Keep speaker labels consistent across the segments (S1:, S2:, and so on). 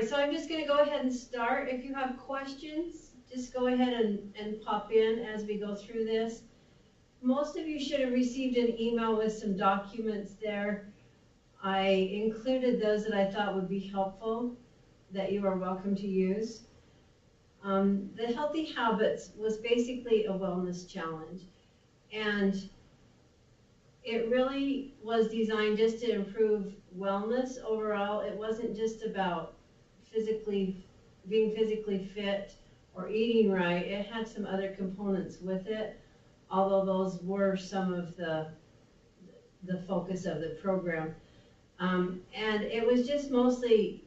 S1: so I'm just going to go ahead and start. If you have questions, just go ahead and pop in as we go through this. Most of you should have received an email with some documents there. I included those that I thought would be helpful, that you are welcome to use. The Healthy Habits was basically a wellness challenge, and it really was designed just to improve wellness overall. It wasn't just about being physically fit or eating right. It had some other components with it, although those were some of the focus of the program. And it was just mostly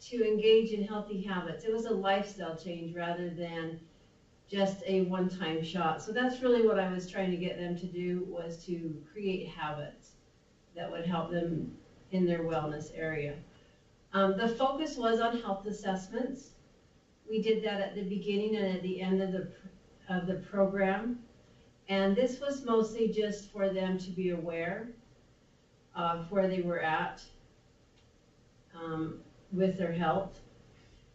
S1: to engage in healthy habits. It was a lifestyle change rather than just a one-time shot. So that's really what I was trying to get them to do, was to create habits that would help them in their wellness area. The focus was on health assessments. We did that at the beginning and at the end of the program. And this was mostly just for them to be aware of where they were at with their health.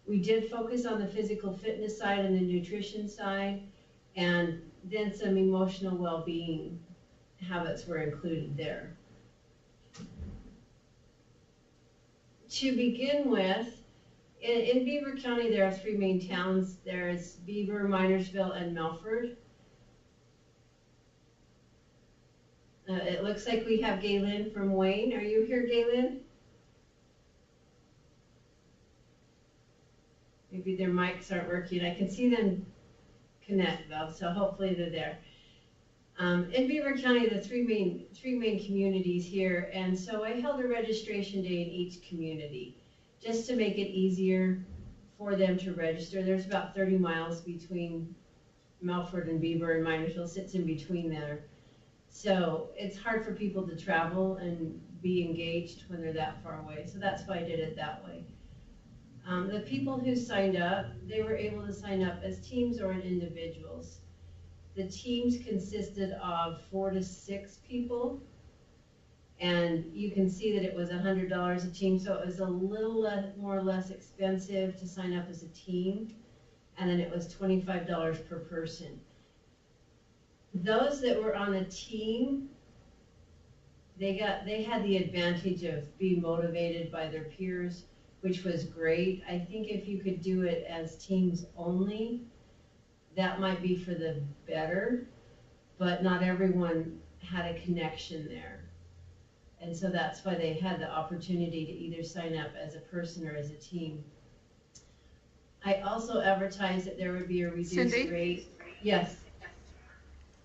S1: We did focus on the physical fitness side and the nutrition side, and then some emotional well-being habits were included there. To begin with, in Beaver County, there are 3 main towns. There's Beaver, Minersville, and Melford. It looks like we have Gaylyn from Wayne. Are you here, Gaylyn? Maybe their mics aren't working. I can see them connect though, so hopefully they're there. In Beaver County, the three main communities here, and so I held a registration day in each community just to make it easier for them to register. There's about 30 miles between Melford and Beaver, and Minersville sits in between there. So it's hard for people to travel and be engaged when they're that far away. So that's why I did it that way. The people who signed up, they were able to sign up as teams or in individuals. The teams consisted of 4 to 6 people, and you can see that it was $100 a team, so it was a little more or less expensive to sign up as a team, and then it was $25 per person. Those that were on a team, they had the advantage of being motivated by their peers, which was great. I think if you could do it as teams only, that might be for the better, but not everyone had a connection there. And so that's why they had the opportunity to either sign up as a person or as a team. I also advertised that there would be a reduced
S2: Cindy?
S1: rate. Yes.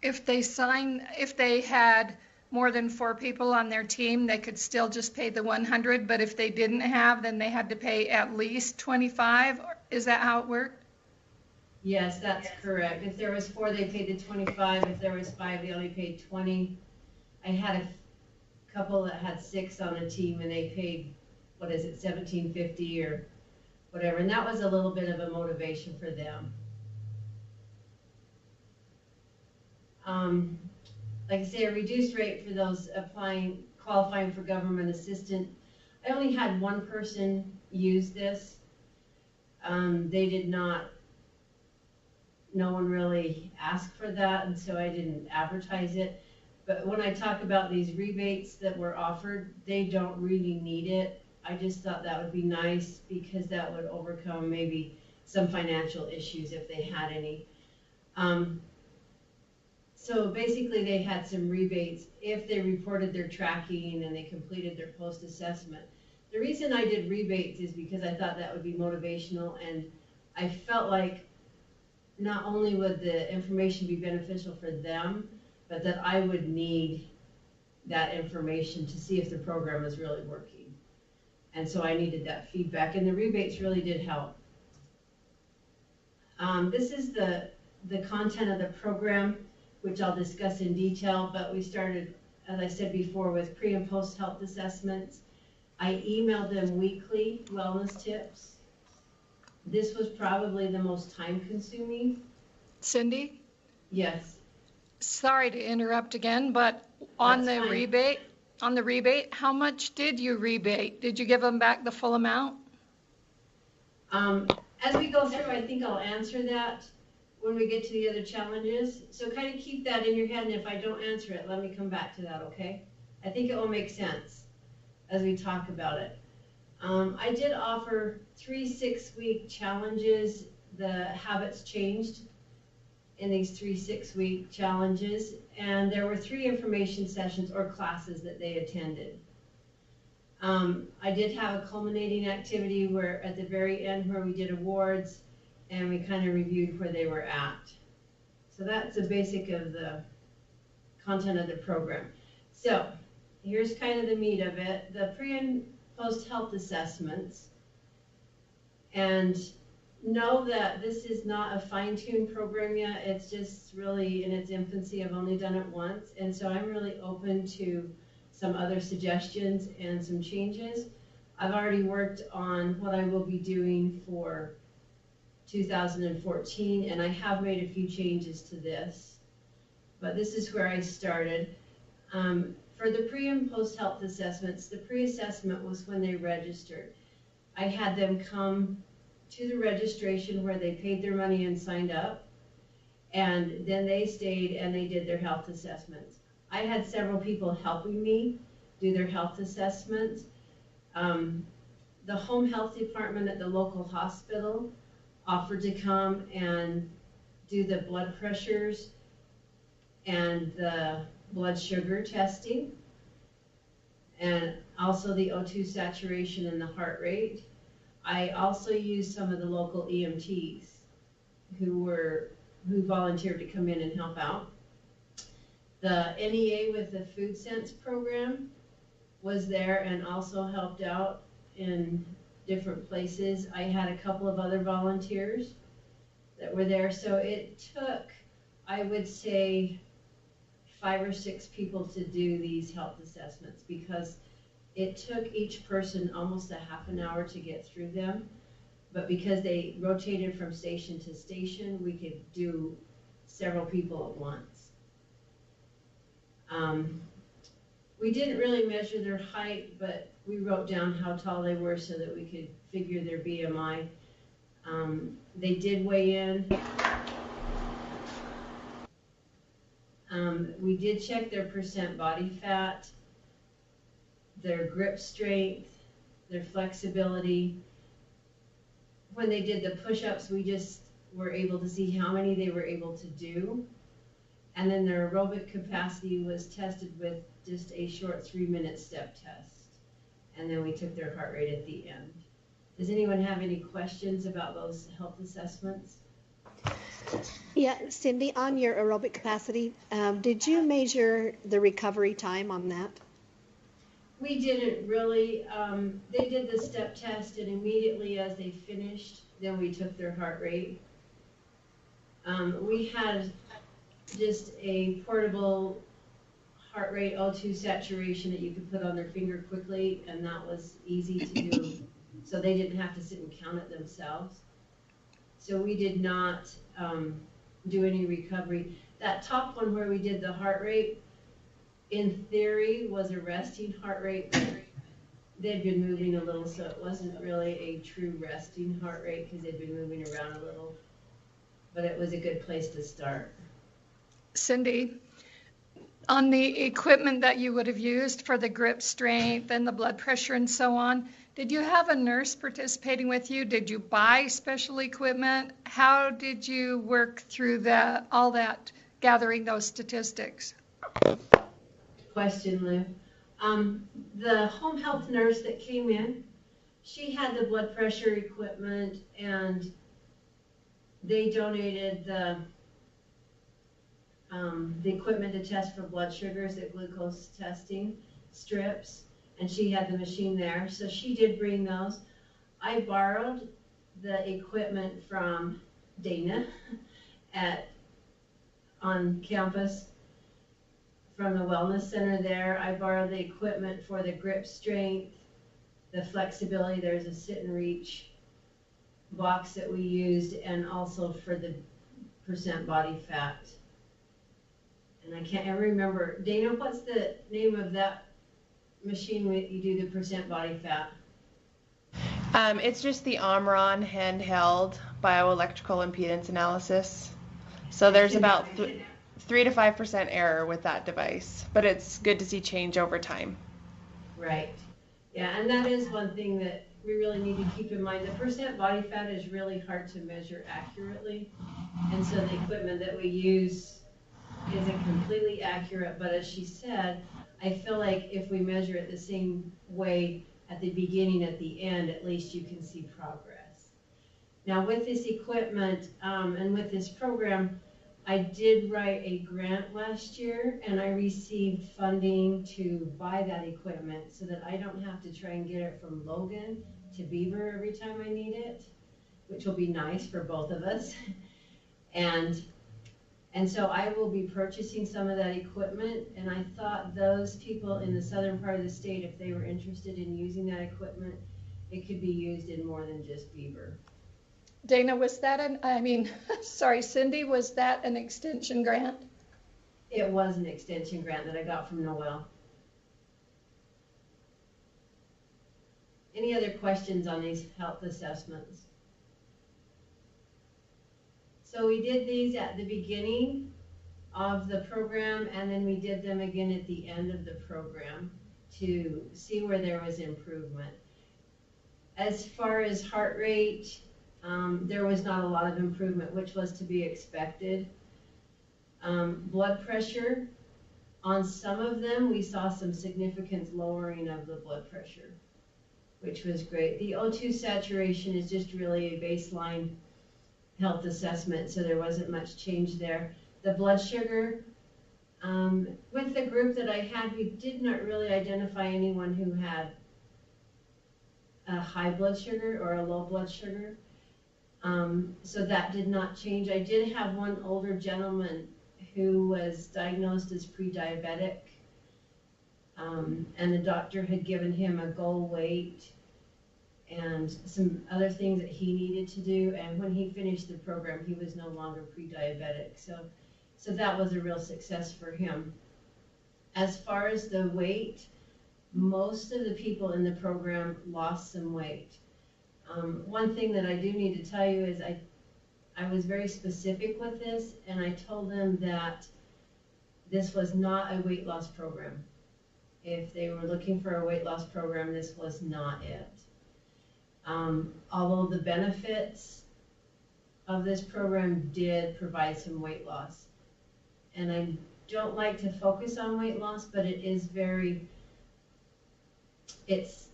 S2: If they had more than 4 people on their team, they could still just pay the 100, but if they didn't have, then they had to pay at least 25. Is that how it worked?
S1: Yes, that's correct. If there was 4, they paid the 25. If there was 5, they only paid 20. I had a couple that had 6 on a team, and they paid, what is it, $17.50 or whatever, and that was a little bit of a motivation for them. Like I say, a reduced rate for those qualifying for government assistance. I only had 1 person use this. They did not, no one really asked for that, and so I didn't advertise it. But when I talk about these rebates that were offered, they don't really need it. I just thought that would be nice because that would overcome maybe some financial issues if they had any. So basically they had some rebates if they reported their tracking and they completed their post-assessment. The reason I did rebates is because I thought that would be motivational, and I felt like not only would the information be beneficial for them, but that I would need that information to see if the program is really working. And so I needed that feedback, and the rebates really did help. This is the content of the program, which I'll discuss in detail, but we started, as I said before, with pre and post health assessments. I emailed them weekly wellness tips. This was probably the most time consuming.
S2: Cindy?
S1: Yes.
S2: Sorry to interrupt again, but on
S1: That's
S2: the
S1: fine.
S2: rebate, how much did you rebate? Did you give them back the full amount?
S1: As we go through, I think I'll answer that when we get to the other challenges. So kind of keep that in your head, and if I don't answer it, let me come back to that, okay? I think it will make sense as we talk about it. I did offer 3 6-week challenges. The habits changed in these 3 6-week challenges, and there were 3 information sessions or classes that they attended. I did have a culminating activity where at the very end where we did awards and we kind of reviewed where they were at. So that's the basic of the content of the program. So here's kind of the meat of it, the pre and post health assessments. And know that this is not a fine-tuned program yet. It's just really in its infancy. I've only done it once. And so I'm really open to some other suggestions and some changes. I've already worked on what I will be doing for 2014, and I have made a few changes to this. But this is where I started. For the pre and post health assessments, the pre-assessment was when they registered. I had them come to the registration where they paid their money and signed up, and then they stayed and they did their health assessments. I had several people helping me do their health assessments. The home health department at the local hospital offered to come and do the blood pressures and the blood sugar testing, and also the O2 saturation and the heart rate. I also used some of the local EMTs who volunteered to come in and help out. The NEA with the Food Sense program was there and also helped out in different places. I had a couple of other volunteers that were there. So it took, I would say, 5 or 6 people to do these health assessments because it took each person almost a half an hour to get through them. But because they rotated from station to station, we could do several people at once. We didn't really measure their height, but we wrote down how tall they were so that we could figure their BMI. They did weigh in. We did check their percent body fat, their grip strength, their flexibility. When they did the push-ups, we just were able to see how many they were able to do. And then their aerobic capacity was tested with just a short 3-minute step test. And then we took their heart rate at the end. Does anyone have any questions about those health assessments?
S3: Yeah, Cindy, on your aerobic capacity, did you measure the recovery time on that?
S1: We didn't really. They did the step test, and immediately as they finished, then we took their heart rate. We had just a portable heart rate O2 saturation that you could put on their finger quickly, and that was easy to do. So they didn't have to sit and count it themselves. So we did not do any recovery. That top one where we did the heart rate, in theory, was a resting heart rate. They'd been moving a little, so it wasn't really a true resting heart rate because they'd been moving around a little. But it was a good place to start.
S2: Cindy, on the equipment that you would have used for the grip strength and the blood pressure and so on, did you have a nurse participating with you? Did you buy special equipment? How did you work through all that, gathering those statistics?
S1: Question, Lou. The home health nurse that came in, she had the blood pressure equipment, and they donated the equipment to test for blood sugars, the glucose testing strips, and she had the machine there. So she did bring those. I borrowed the equipment from Dana on campus from the wellness center there. I borrowed the equipment for the grip strength, the flexibility. There's a sit and reach box that we used, and also for the percent body fat. And I can't ever remember. Dana, what's the name of that machine where you do the percent body fat?
S4: It's just the Omron handheld bioelectrical impedance analysis. So there's about 3 to 5% error with that device, but it's good to see change over time.
S1: Right. Yeah, and that is one thing that we really need to keep in mind. The percent body fat is really hard to measure accurately, and so the equipment that we use isn't completely accurate, but as she said, I feel like if we measure it the same way at the beginning, at the end, at least you can see progress. Now with this equipment and with this program, I did write a grant last year and I received funding to buy that equipment so that I don't have to try and get it from Logan to Beaver every time I need it, which will be nice for both of us. And so I will be purchasing some of that equipment, and I thought those people in the southern part of the state, if they were interested in using that equipment, it could be used in more than just Beaver.
S2: Dana, was that Cindy, was that an extension grant?
S1: It was an extension grant that I got from Noel. Any other questions on these health assessments? So we did these at the beginning of the program, and then we did them again at the end of the program to see where there was improvement. As far as heart rate, there was not a lot of improvement, which was to be expected. Blood pressure, on some of them, we saw some significant lowering of the blood pressure, which was great. The O2 saturation is just really a baseline health assessment, so there wasn't much change there. The blood sugar, with the group that I had, we did not really identify anyone who had a high blood sugar or a low blood sugar. So that did not change. I did have one older gentleman who was diagnosed as pre-diabetic, and the doctor had given him a goal weight and some other things that he needed to do, and when he finished the program, he was no longer pre-diabetic. So that was a real success for him. As far as the weight, most of the people in the program lost some weight. One thing that I do need to tell you is I was very specific with this, and I told them that this was not a weight loss program. If they were looking for a weight loss program, this was not it. Although the benefits of this program did provide some weight loss. And I don't like to focus on weight loss, but it is it's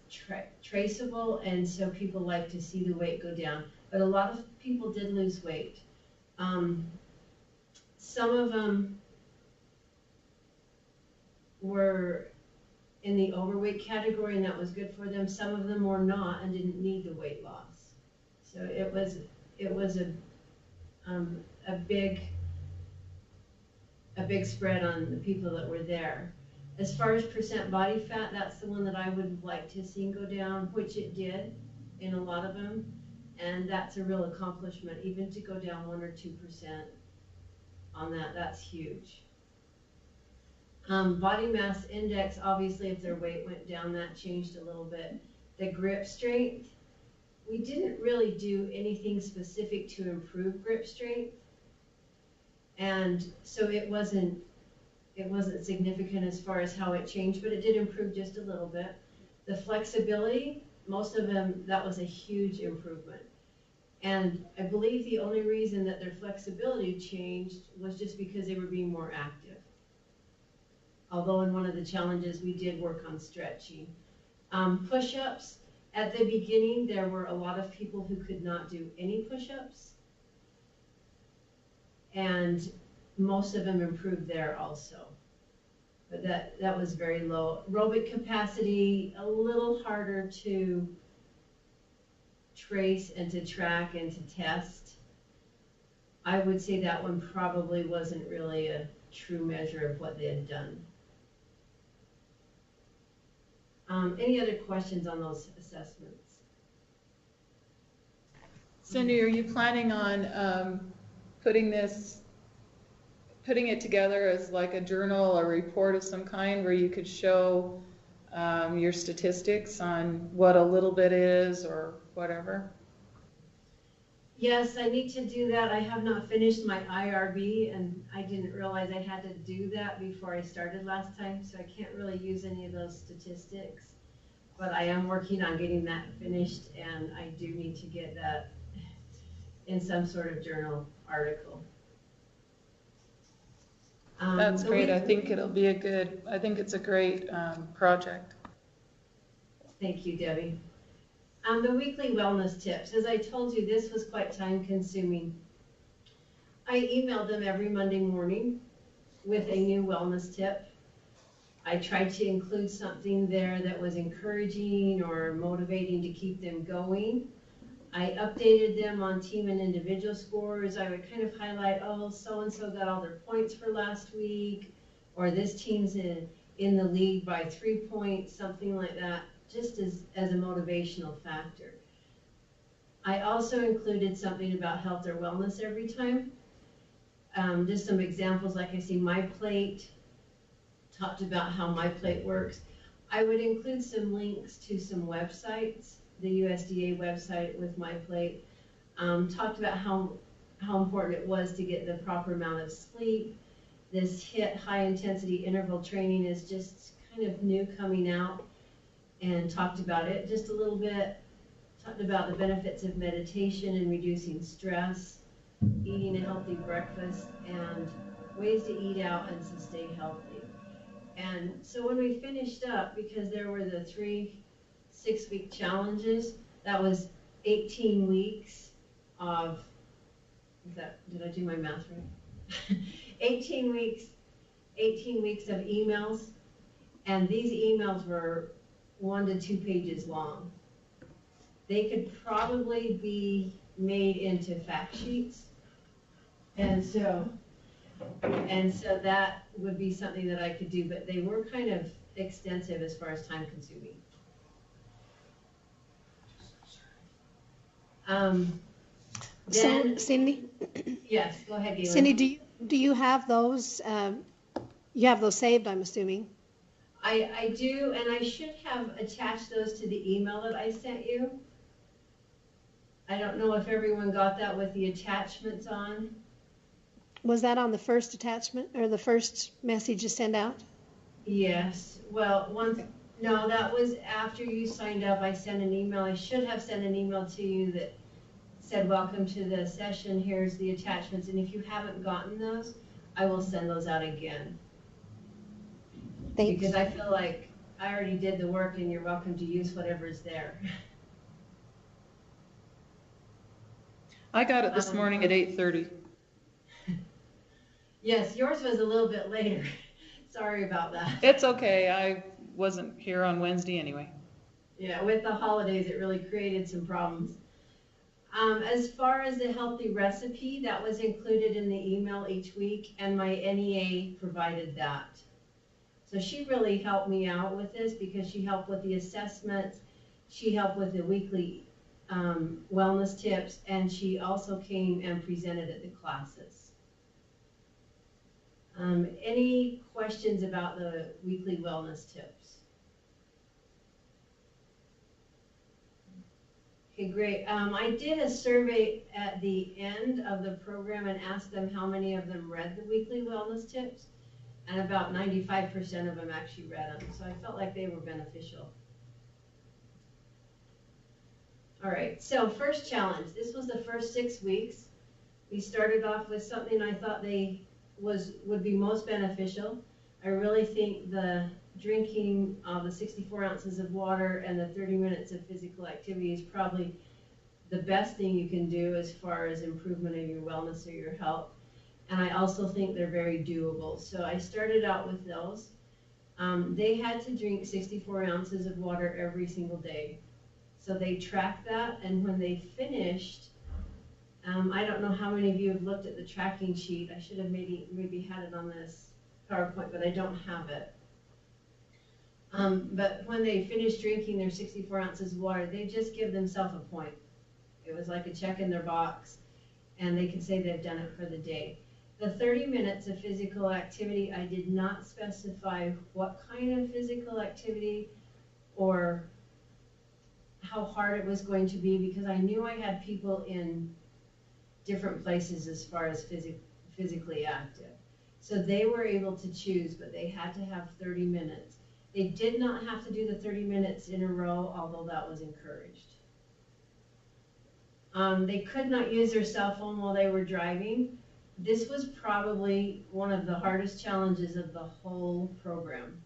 S1: traceable, and so people like to see the weight go down. But a lot of people did lose weight. Some of them were in the overweight category, and that was good for them. Some of them were not and didn't need the weight loss. So it was a big spread on the people that were there. As far as percent body fat, that's the one that I would like to see go down, which it did in a lot of them, and that's a real accomplishment. Even to go down 1 or 2% on that, that's huge. Body mass index, obviously if their weight went down, that changed a little bit. The grip strength, we didn't really do anything specific to improve grip strength, and so it wasn't significant as far as how it changed, but it did improve just a little bit. The flexibility, most of them, that was a huge improvement. And I believe the only reason that their flexibility changed was just because they were being more active. Although in one of the challenges we did work on stretching. Push-ups, at the beginning there were a lot of people who could not do any push-ups, and most of them improved there also. But that was very low. Aerobic capacity, a little harder to trace and to track and to test. I would say that one probably wasn't really a true measure of what they had done. Any other questions on those assessments?
S5: Cindy, are you planning on putting it together as like a journal or report of some kind where you could show your statistics on what a little bit is or whatever?
S1: Yes, I need to do that. I have not finished my IRB, and I didn't realize I had to do that before I started last time, so I can't really use any of those statistics. But I am working on getting that finished, and I do need to get that in some sort of journal article.
S5: That's great. I
S1: week-
S5: think I think it's a great project.
S1: Thank you, Debbie. The weekly wellness tips. As I told you, this was quite time consuming. I emailed them every Monday morning with a new wellness tip. I tried to include something there that was encouraging or motivating to keep them going. I updated them on team and individual scores. I would kind of highlight, oh, so-and-so got all their points for last week, or this team's in the lead by 3 points, something like that, just as a motivational factor. I also included something about health or wellness every time. Just some examples, like I see My Plate, talked about how My Plate works. I would include some links to some websites, the USDA website with My Plate, talked about how important it was to get the proper amount of sleep. This HIIT, high intensity interval training, is just kind of new coming out, and talked about it just a little bit, talked about the benefits of meditation and reducing stress, eating a healthy breakfast, and ways to eat out and to stay healthy. And so when we finished up, because there were the 3 6-week challenges, that was 18 weeks of, did I do my math right? 18 weeks of emails, and these emails were 1 to 2 pages long. They could probably be made into fact sheets, and so that would be something that I could do, but they were kind of extensive as far as time consuming.
S3: So Cindy,
S1: Yes, go ahead, Galen.
S3: Cindy, do you have those? You have those saved, I'm assuming.
S1: I do, and I should have attached those to the email that I sent you. I don't know if everyone got that with the attachments on.
S3: Was that on the first attachment or the first message you sent out?
S1: Yes, well, no, that was after you signed up. I sent an email. I should have sent an email to you that said, welcome to the session, here's the attachments, and if you haven't gotten those, I will send those out again.
S3: Thanks.
S1: Because I feel like I already did the work and you're welcome to use whatever's there.
S5: I got it this morning at 8:30.
S1: Yes, yours was a little bit later. Sorry about that.
S5: It's okay. I wasn't here on Wednesday anyway.
S1: Yeah, with the holidays, it really created some problems. As far as the healthy recipe, that was included in the email each week, and my NEA provided that. So she really helped me out with this because she helped with the assessments, she helped with the weekly wellness tips, and she also came and presented at the classes. Any questions about the weekly wellness tips? Okay, great. I did a survey at the end of the program and asked them how many of them read the weekly wellness tips, and about 95% of them actually read them, so I felt like they were beneficial. All right, so first challenge. This was the first 6 weeks. We started off with something I thought would be most beneficial. I really think the drinking the 64 ounces of water and the 30 minutes of physical activity is probably the best thing you can do as far as improvement of your wellness or your health. And I also think they're very doable. So I started out with those. They had to drink 64 ounces of water every single day. So they tracked that, and when they finished, I don't know how many of you have looked at the tracking sheet. I should have maybe had it on this PowerPoint, but I don't have it. But when they finished drinking their 64 ounces of water, they just give themselves a point. It was like a check in their box, and they could say they've done it for the day. The 30 minutes of physical activity, I did not specify what kind of physical activity or how hard it was going to be because I knew I had people in different places as far as physically active. So they were able to choose, but they had to have 30 minutes. They did not have to do the 30 minutes in a row, although that was encouraged. They could not use their cell phone while they were driving. This was probably one of the hardest challenges of the whole program.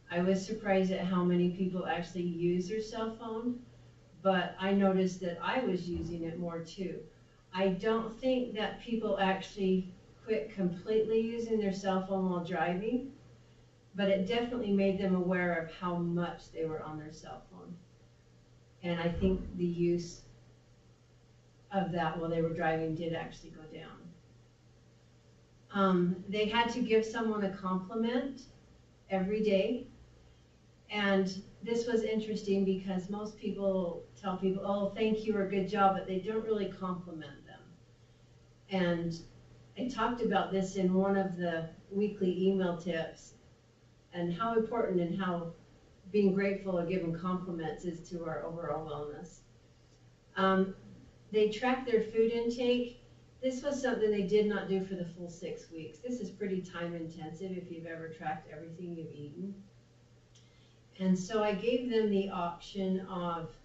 S1: I was surprised at how many people actually use their cell phone, but I noticed that I was using it more too. I don't think that people actually quit completely using their cell phone while driving, but it definitely made them aware of how much they were on their cell phone. And I think the use of that while they were driving did actually go down. They had to give someone a compliment every day. And this was interesting because most people tell people, oh, thank you or good job, but they don't really compliment them. And I talked about this in one of the weekly email tips and how important and how being grateful or giving compliments is to our overall wellness. They tracked their food intake. This was something they did not do for the full 6 weeks. This is pretty time intensive if you've ever tracked everything you've eaten. And so I gave them the option of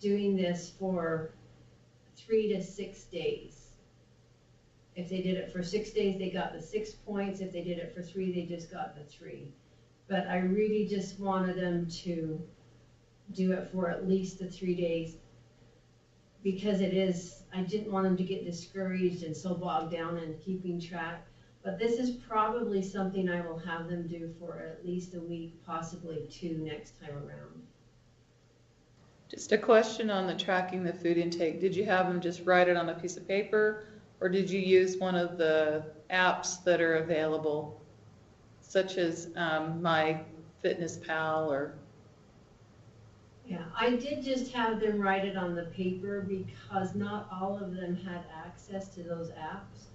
S1: doing this for 3 to 6 days. If they did it for 6 days, they got the 6 points. If they did it for 3, they just got the 3. But I really just wanted them to do it for at least the 3 days because I didn't want them to get discouraged and so bogged down in keeping track. But this is probably something I will have them do for at least a week, possibly 2 next time around.
S5: Just a question on the tracking the food intake. Did you have them just write it on a piece of paper, or did you use one of the apps that are available, such as MyFitnessPal or?
S1: Yeah, I did just have them write it on the paper because not all of them had access to those apps.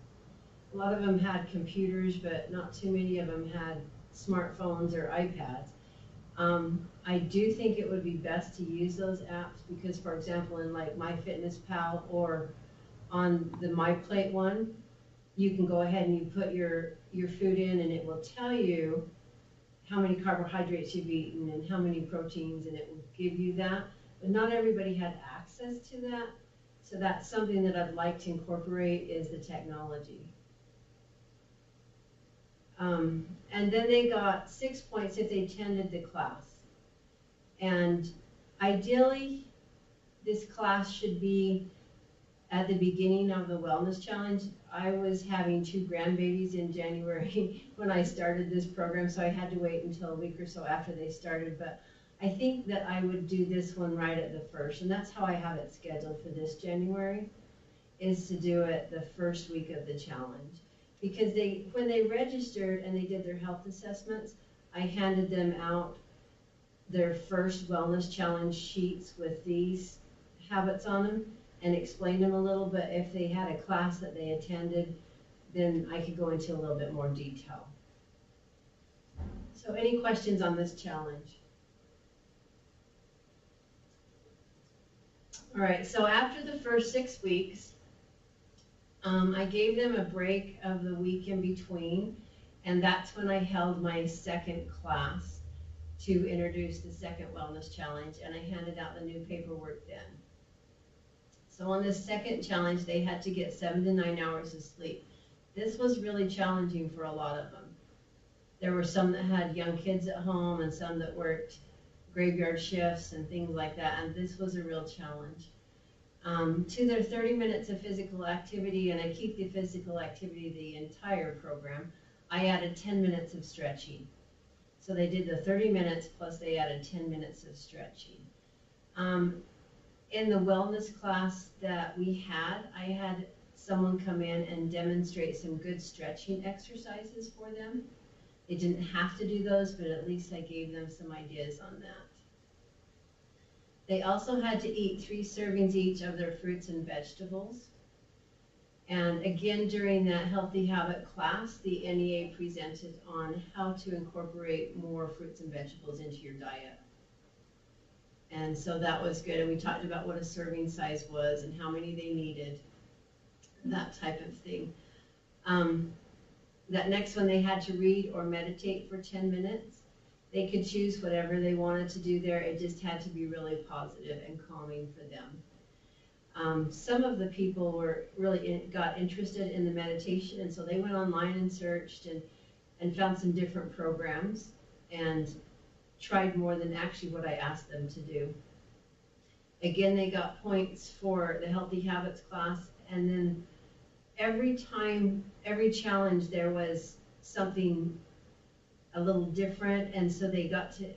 S1: A lot of them had computers, but not too many of them had smartphones or iPads. I do think it would be best to use those apps because, for example, in like MyFitnessPal or on the MyPlate one, you can go ahead and you put your food in and it will tell you how many carbohydrates you've eaten and how many proteins, and it will give you that. But not everybody had access to that. So that's something that I'd like to incorporate is the technology. And then they got 6 points if they attended the class. And ideally, this class should be at the beginning of the wellness challenge. I was having 2 grandbabies in January when I started this program, so I had to wait until a week or so after they started. But I think that I would do this one right at the first, and that's how I have it scheduled for this January, is to do it the first week of the challenge. Because when they registered and they did their health assessments, I handed them out their first wellness challenge sheets with these habits on them and explained them a little bit. If they had a class that they attended, then I could go into a little bit more detail. So any questions on this challenge? All right, so after the first 6 weeks, I gave them a break of the week in between, and that's when I held my second class to introduce the second wellness challenge, and I handed out the new paperwork then. So on this second challenge, they had to get 7 to 9 hours of sleep. This was really challenging for a lot of them. There were some that had young kids at home and some that worked graveyard shifts and things like that, and this was a real challenge. To their 30 minutes of physical activity, and I keep the physical activity the entire program, I added 10 minutes of stretching. So they did the 30 minutes plus they added 10 minutes of stretching. In the wellness class that we had, I had someone come in and demonstrate some good stretching exercises for them. They didn't have to do those, but at least I gave them some ideas on that. They also had to eat 3 servings each of their fruits and vegetables. And again, during that Healthy Habit class, the NEA presented on how to incorporate more fruits and vegetables into your diet. And so that was good. And we talked about what a serving size was and how many they needed, that type of thing. That next one, they had to read or meditate for 10 minutes. They could choose whatever they wanted to do there. It just had to be really positive and calming for them. Some of the people were really got interested in the meditation, and so they went online and searched and found some different programs and tried more than actually what I asked them to do. Again, they got points for the Healthy Habits class, and then every time, every challenge, there was something a little different, and so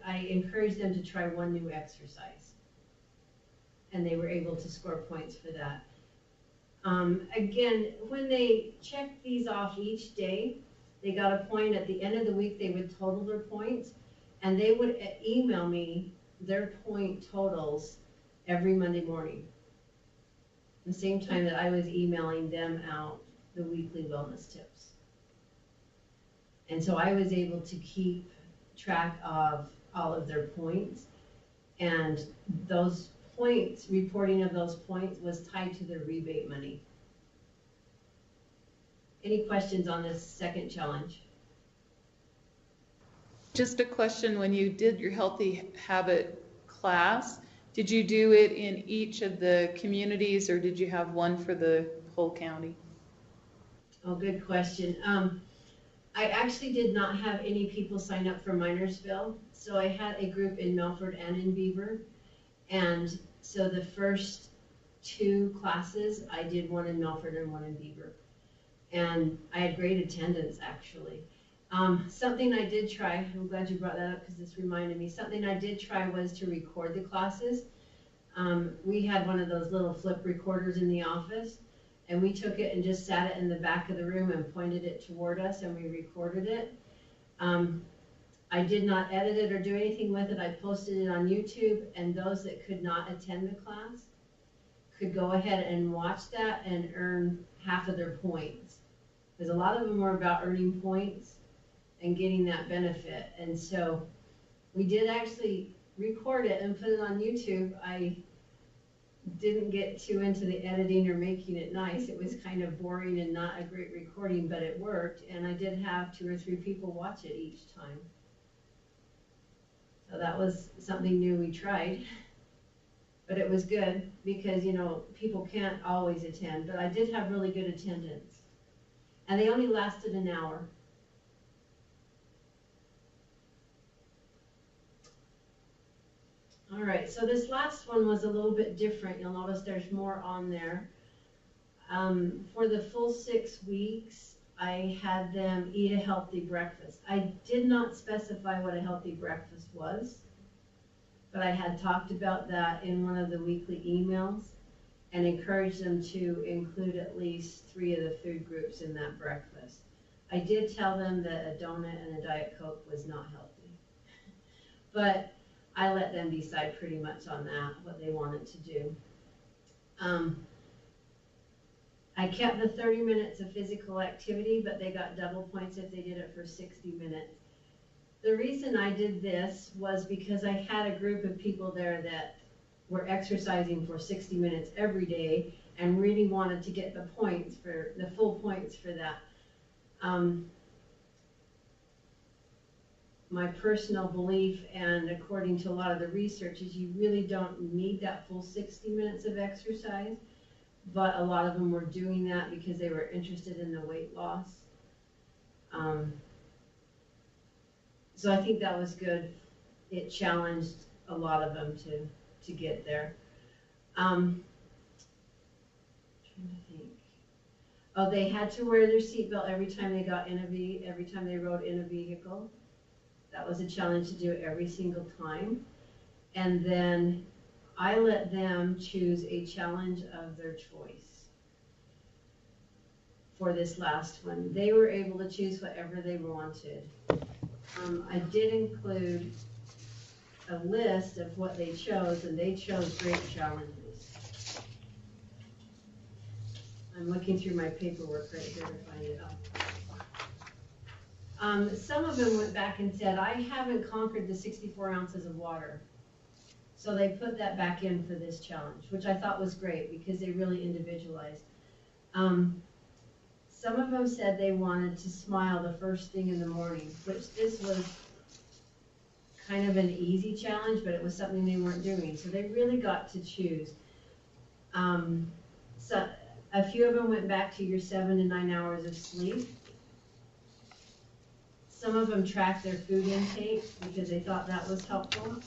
S1: I encouraged them to try one new exercise, and they were able to score points for that. Again, when they checked these off each day, they got a point. At the end of the week, they would total their points, and they would email me their point totals every Monday morning, the same time that I was emailing them out the weekly wellness tips. And so I was able to keep track of all of their points, and those points, reporting of those points was tied to their rebate money. Any questions on this second challenge?
S5: Just a question, when you did your healthy habit class, did you do it in each of the communities, or did you have one for the whole county?
S1: Oh, good question. I actually did not have any people sign up for Minersville, so I had a group in Milford and in Beaver, and so the first 2 classes, I did one in Milford and one in Beaver, and I had great attendance, actually. Something I did try, I'm glad you brought that up because this reminded me, something I did try was to record the classes. We had one of those little flip recorders in the office, and we took it and just sat it in the back of the room and pointed it toward us, and we recorded it. I did not edit it or do anything with it. I posted it on YouTube, and those that could not attend the class could go ahead and watch that and earn half of their points. Because a lot of them were about earning points and getting that benefit. And so we did actually record it and put it on YouTube. I didn't get too into the editing or making it nice. It was kind of boring and not a great recording, but it worked. And I did have 2 or 3 people watch it each time. So that was something new we tried. But it was good because, you know, people can't always attend. But I did have really good attendance. And they only lasted an hour. All right, so this last one was a little bit different. You'll notice there's more on there. For the full 6 weeks, I had them eat a healthy breakfast. I did not specify what a healthy breakfast was, but I had talked about that in one of the weekly emails and encouraged them to include at least 3 of the food groups in that breakfast. I did tell them that a donut and a Diet Coke was not healthy, but I let them decide pretty much on that, what they wanted to do. I kept the 30 minutes of physical activity, but they got double points if they did it for 60 minutes. The reason I did this was because I had a group of people there that were exercising for 60 minutes every day and really wanted to get the points for the full points for that. My personal belief, and according to a lot of the research, is you really don't need that full 60 minutes of exercise, but a lot of them were doing that because they were interested in the weight loss. So I think that was good. It challenged a lot of them to get there. Trying to think. Oh, they had to wear their seatbelt every time they got in every time they rode in a vehicle. That was a challenge to do it every single time. And then I let them choose a challenge of their choice for this last one. They were able to choose whatever they wanted. I did include a list of what they chose, and they chose great challenges. I'm looking through my paperwork right here to find it out. Some of them went back and said, I haven't conquered the 64 ounces of water. So they put that back in for this challenge, which I thought was great because they really individualized. Some of them said they wanted to smile the first thing in the morning, which this was kind of an easy challenge, but it was something they weren't doing. So they really got to choose. So a few of them went back to your 7 to 9 hours of sleep. Some of them tracked their food intake because they thought that was helpful.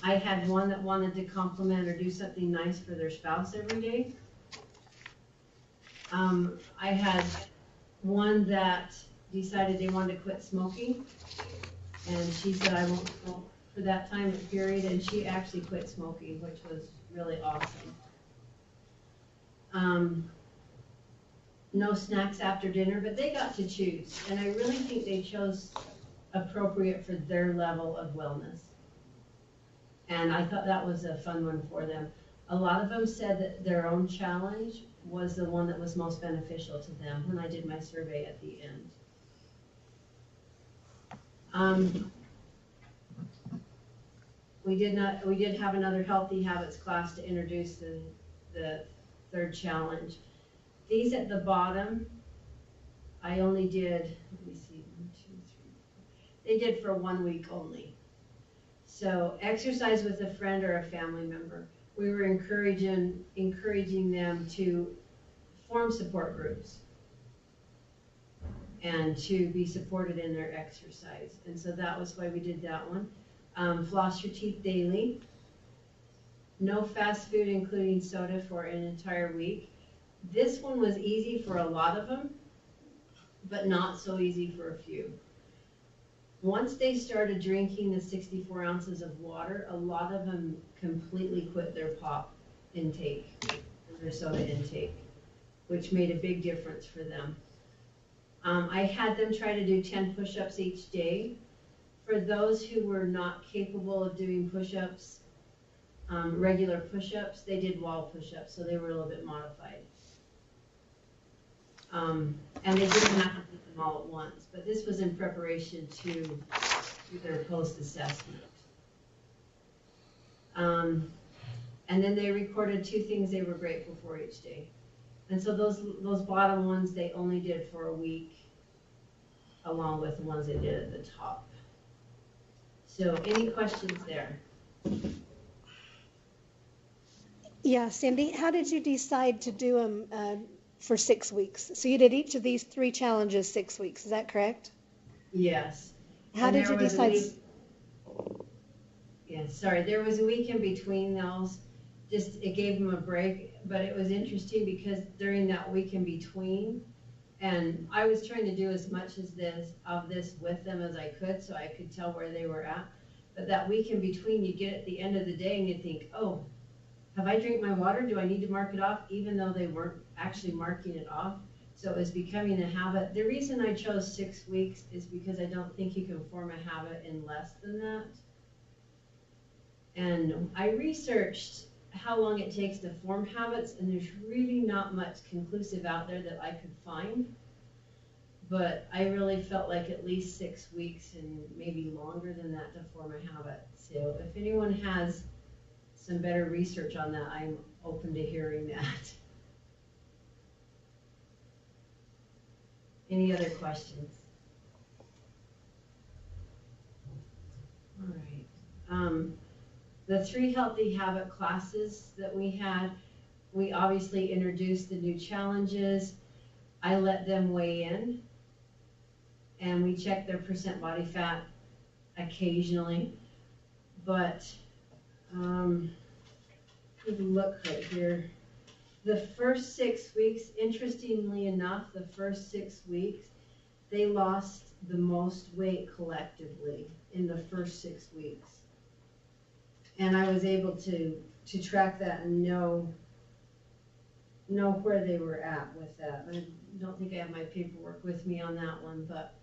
S1: I had one that wanted to compliment or do something nice for their spouse every day. I had one that decided they wanted to quit smoking, and she said, I won't smoke for that time period, and she actually quit smoking, which was really awesome. No snacks after dinner, but they got to choose, and I really think they chose appropriate for their level of wellness. And I thought that was a fun one for them. A lot of them said that their own challenge was the one that was most beneficial to them when I did my survey at the end. We did have another healthy habits class to introduce the third challenge. These at the bottom, I only did, let me see, 1, 2, 3, 4. They did for 1 week only. So exercise with a friend or a family member. We were encouraging them to form support groups and to be supported in their exercise. And so that was why we did that one. Floss your teeth daily. No fast food, including soda, for an entire week. This one was easy for a lot of them, but not so easy for a few. Once they started drinking the 64 ounces of water, a lot of them completely quit their pop intake, their soda intake, which made a big difference for them. I had them try to do 10 push-ups each day. For those who were not capable of doing push-ups, regular push-ups, they did wall push-ups, so they were a little bit modified. And they didn't have to do them all at once, but this was in preparation to do their post-assessment. And then they recorded 2 things they were grateful for each day. And so those bottom ones, they only did for a week, along with the ones they did at the top. So any questions there?
S3: Yeah, Cindy, how did you decide to do them for 6 weeks? So you did each of these 3 challenges 6 weeks, is that correct?
S1: Yes.
S3: How
S1: And
S3: did you decide?
S1: Yeah, sorry, there was a week in between those. Just, it gave them a break, but it was interesting because during that week in between, and I was trying to do as much as this with them as I could so I could tell where they were at. But that week in between, you get at the end of the day and you think, oh, have I drank my water? Do I need to mark it off? Even though they weren't actually marking it off. So it was becoming a habit. The reason I chose 6 weeks is because I don't think you can form a habit in less than that. And I researched how long it takes to form habits, and there's really not much conclusive out there that I could find. But I really felt like at least 6 weeks and maybe longer than that to form a habit. So if anyone has some better research on that, I'm open to hearing that. Any other questions? All right. The 3 healthy habit classes that we had, we obviously introduced the new challenges. I let them weigh in, and we checked their percent body fat occasionally. But look right here. The first 6 weeks, interestingly enough, the first 6 weeks, they lost the most weight collectively in the first 6 weeks. And I was able to track that and know where they were at with that. I don't think I have my paperwork with me on that one, but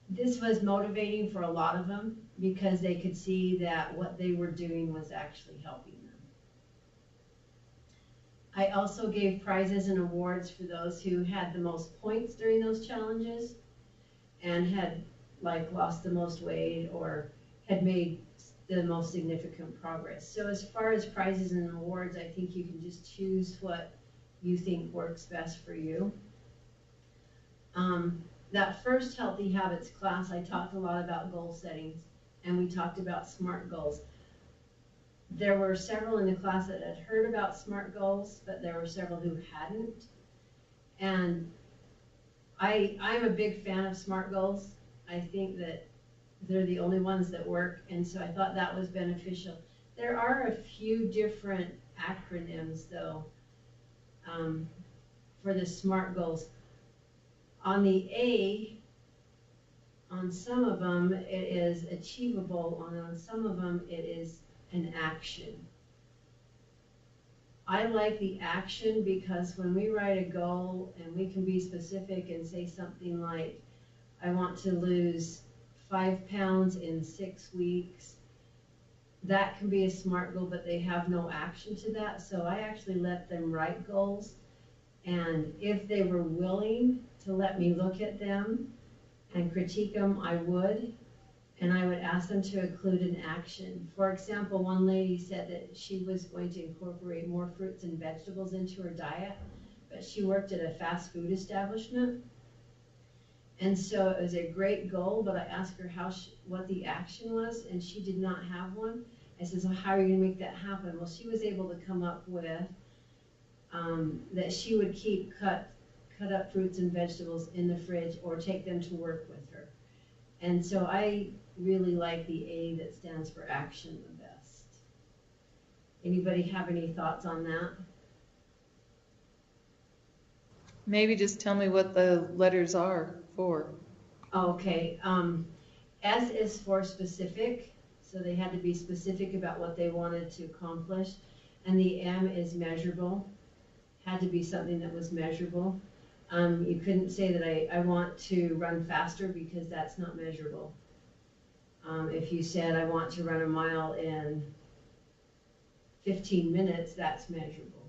S1: this was motivating for a lot of them because they could see that what they were doing was actually helping them. I also gave prizes and awards for those who had the most points during those challenges and had lost the most weight or had made the most significant progress. So as far as prizes and awards, I think you can just choose what you think works best for you. That first Healthy Habits class, I talked a lot about goal settings, and we talked about SMART goals. There were several in the class that had heard about SMART goals, but there were several who hadn't. And I'm a big fan of SMART goals. I think that they're the only ones that work, and so I thought that was beneficial. There are a few different acronyms, though, for the SMART goals. On the A, on some of them, it is achievable, and on some of them, it is an action. I like the action because when we write a goal and we can be specific and say something like, I want to lose 5 pounds in 6 weeks, that can be a SMART goal, but they have no action to that. So I actually let them write goals, and if they were willing to let me look at them and critique them, I would, and I would ask them to include an action. For example, one lady said that she was going to incorporate more fruits and vegetables into her diet, but she worked at a fast food establishment. And so it was a great goal, but I asked her what the action was, and she did not have one. I said, so how are you going to make that happen? Well, she was able to come up with that she would keep cut up fruits and vegetables in the fridge or take them to work with her. And so I really like the A that stands for action the best. Anybody have any thoughts on that?
S5: Maybe just tell me what the letters are for.
S1: Okay, S is for specific, so they had to be specific about what they wanted to accomplish. And the M is measurable, had to be something that was measurable. You couldn't say that I want to run faster because that's not measurable. If you said I want to run a mile in 15 minutes, that's measurable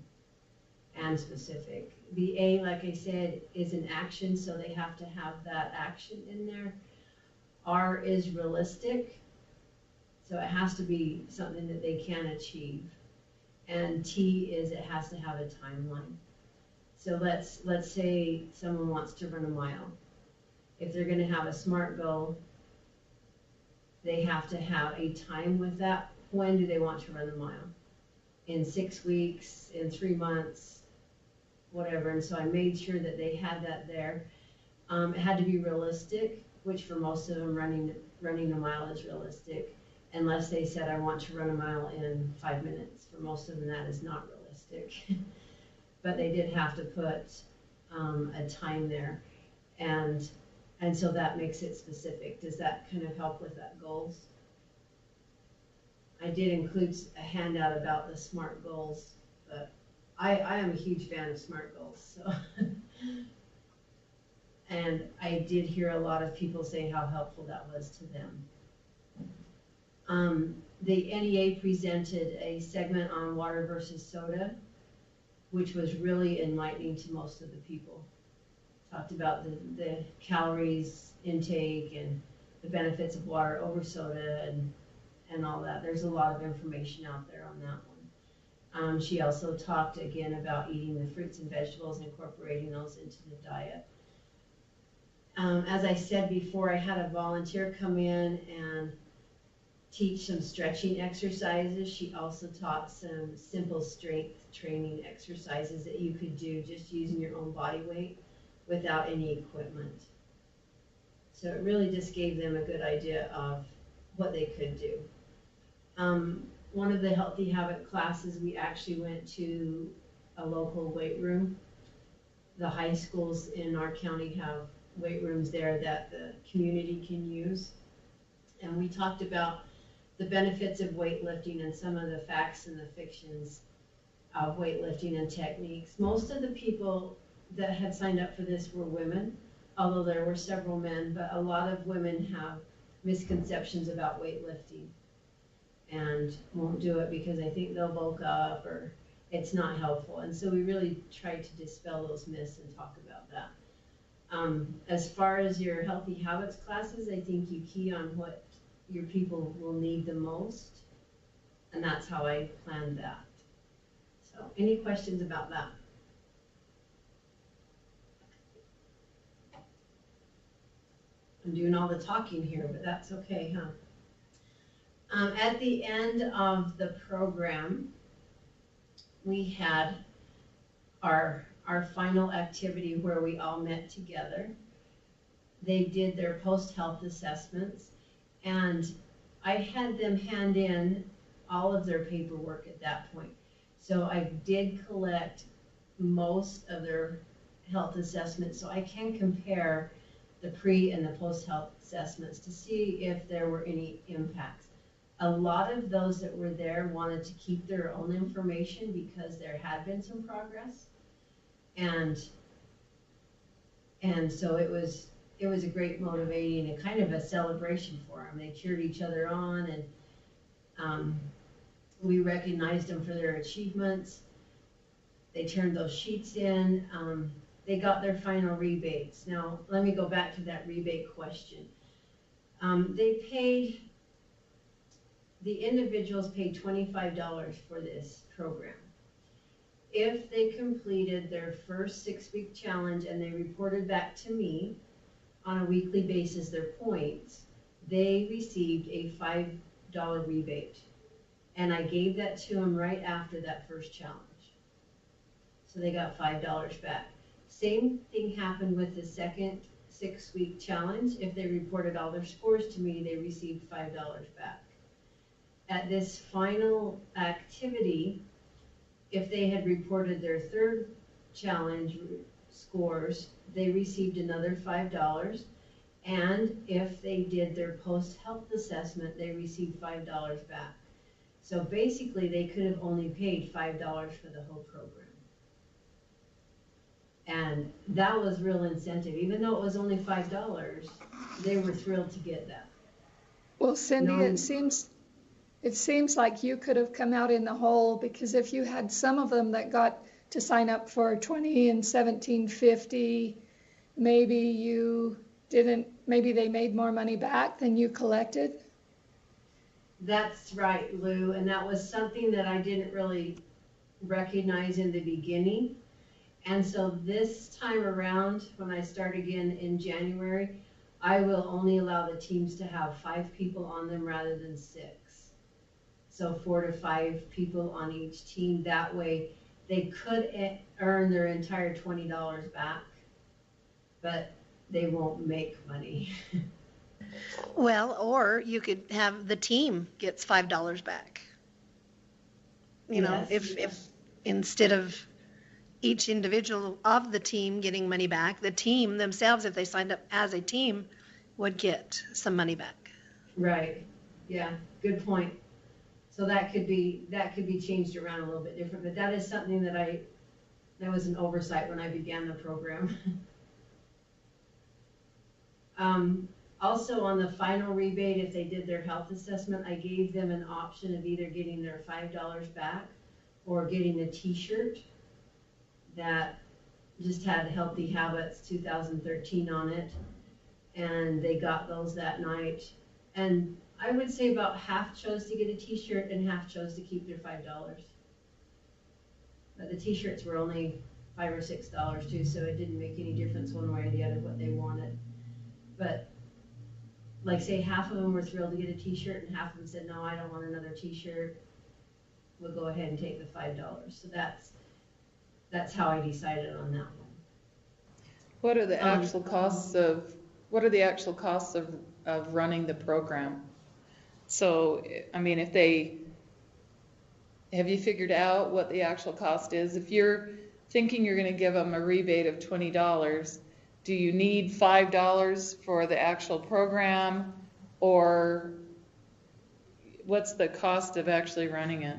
S1: and specific. The A, like I said, is an action, so they have to have that action in there. R is realistic, so it has to be something that they can achieve. And T is it has to have a timeline. So let's say someone wants to run a mile. If they're going to have a SMART goal, they have to have a time with that. When do they want to run a mile? In 6 weeks, in 3 months, whatever. And so I made sure that they had that there. It had to be realistic, which for most of them running a mile is realistic, unless they said I want to run a mile in 5 minutes. For most of them that is not realistic. But they did have to put a time there, and so that makes it specific. Does that kind of help with that goals? I did include a handout about the SMART goals, but I am a huge fan of SMART goals. So and I did hear a lot of people say how helpful that was to them. The NEA presented a segment on water versus soda, which was really enlightening to most of the people. Talked about the calories intake and the benefits of water over soda and all that. There's a lot of information out there on that one. She also talked again about eating the fruits and vegetables and incorporating those into the diet. As I said before, I had a volunteer come in and teach some stretching exercises. She also taught some simple strength training exercises that you could do just using your own body weight without any equipment. So it really just gave them a good idea of what they could do. One of the Healthy Habit classes, we actually went to a local weight room. The high schools in our county have weight rooms there that the community can use. And we talked about the benefits of weightlifting and some of the facts and the fictions of weightlifting and techniques. Most of the people that had signed up for this were women, although there were several men, but a lot of women have misconceptions about weightlifting and won't do it because they think they'll bulk up or it's not helpful. And so we really tried to dispel those myths and talk about that. As far as your Healthy Habits classes, I think you key on what your people will need the most. And that's how I planned that. So any questions about that? I'm doing all the talking here, but that's okay, huh? At the end of the program, we had our final activity where we all met together. They did their post-health assessments, and I had them hand in all of their paperwork at that point. So I did collect most of their health assessments, so I can compare the pre and the post-health assessments to see if there were any impacts. A lot of those that were there wanted to keep their own information because there had been some progress. And so it was a great motivating and kind of a celebration for them. They cheered each other on, and we recognized them for their achievements. They turned those sheets in. They got their final rebates. Now, let me go back to that rebate question. The individuals paid $25 for this program. If they completed their first 6-week challenge and they reported back to me on a weekly basis their points, they received a $5 rebate. And I gave that to them right after that first challenge. So they got $5 back. Same thing happened with the second 6-week challenge. If they reported all their scores to me, they received $5 back. At this final activity, if they had reported their third challenge scores, they received another $5. And if they did their post-health assessment, they received $5 back. So basically, they could have only paid $5 for the whole program. And that was real incentive. Even though it was only $5, they were thrilled to get that.
S2: Well, Cindy,
S1: No.
S2: it seems like you could have come out in the hole, because if you had some of them that got to sign up for 20 and 1750, maybe you didn't, maybe they made more money back than you collected.
S1: That's right, Lou, and that was something that I didn't really recognize in the beginning. And so this time around, when I start again in January, I will only allow the teams to have 5 people on them rather than 6. So 4 to 5 people on each team. That way they could earn their entire $20 back, but they won't make money.
S3: Well, or you could have the team gets $5 back. You know,
S1: Yes.
S3: if instead of each individual of the team getting money back, the team themselves, if they signed up as a team, would get some money back.
S1: Right. Yeah, good point. So that could be changed around a little bit different, but that is something that was an oversight when I began the program. Also on the final rebate, if they did their health assessment, I gave them an option of either getting their $5 back or getting a t-shirt that just had Healthy Habits 2013 on it. And they got those that night. And I would say about half chose to get a t-shirt and half chose to keep their $5. But the t-shirts were only $5 or $6 too, so it didn't make any difference one way or the other what they wanted. But like say half of them were thrilled to get a t-shirt and half of them said, no, I don't want another t-shirt. We'll go ahead and take the $5. So that's how I decided on that one.
S5: What are the actual costs of running the program? So, I mean, have you figured out what the actual cost is? If you're thinking you're going to give them a rebate of $20, do you need $5 for the actual program, or what's the cost of actually running it?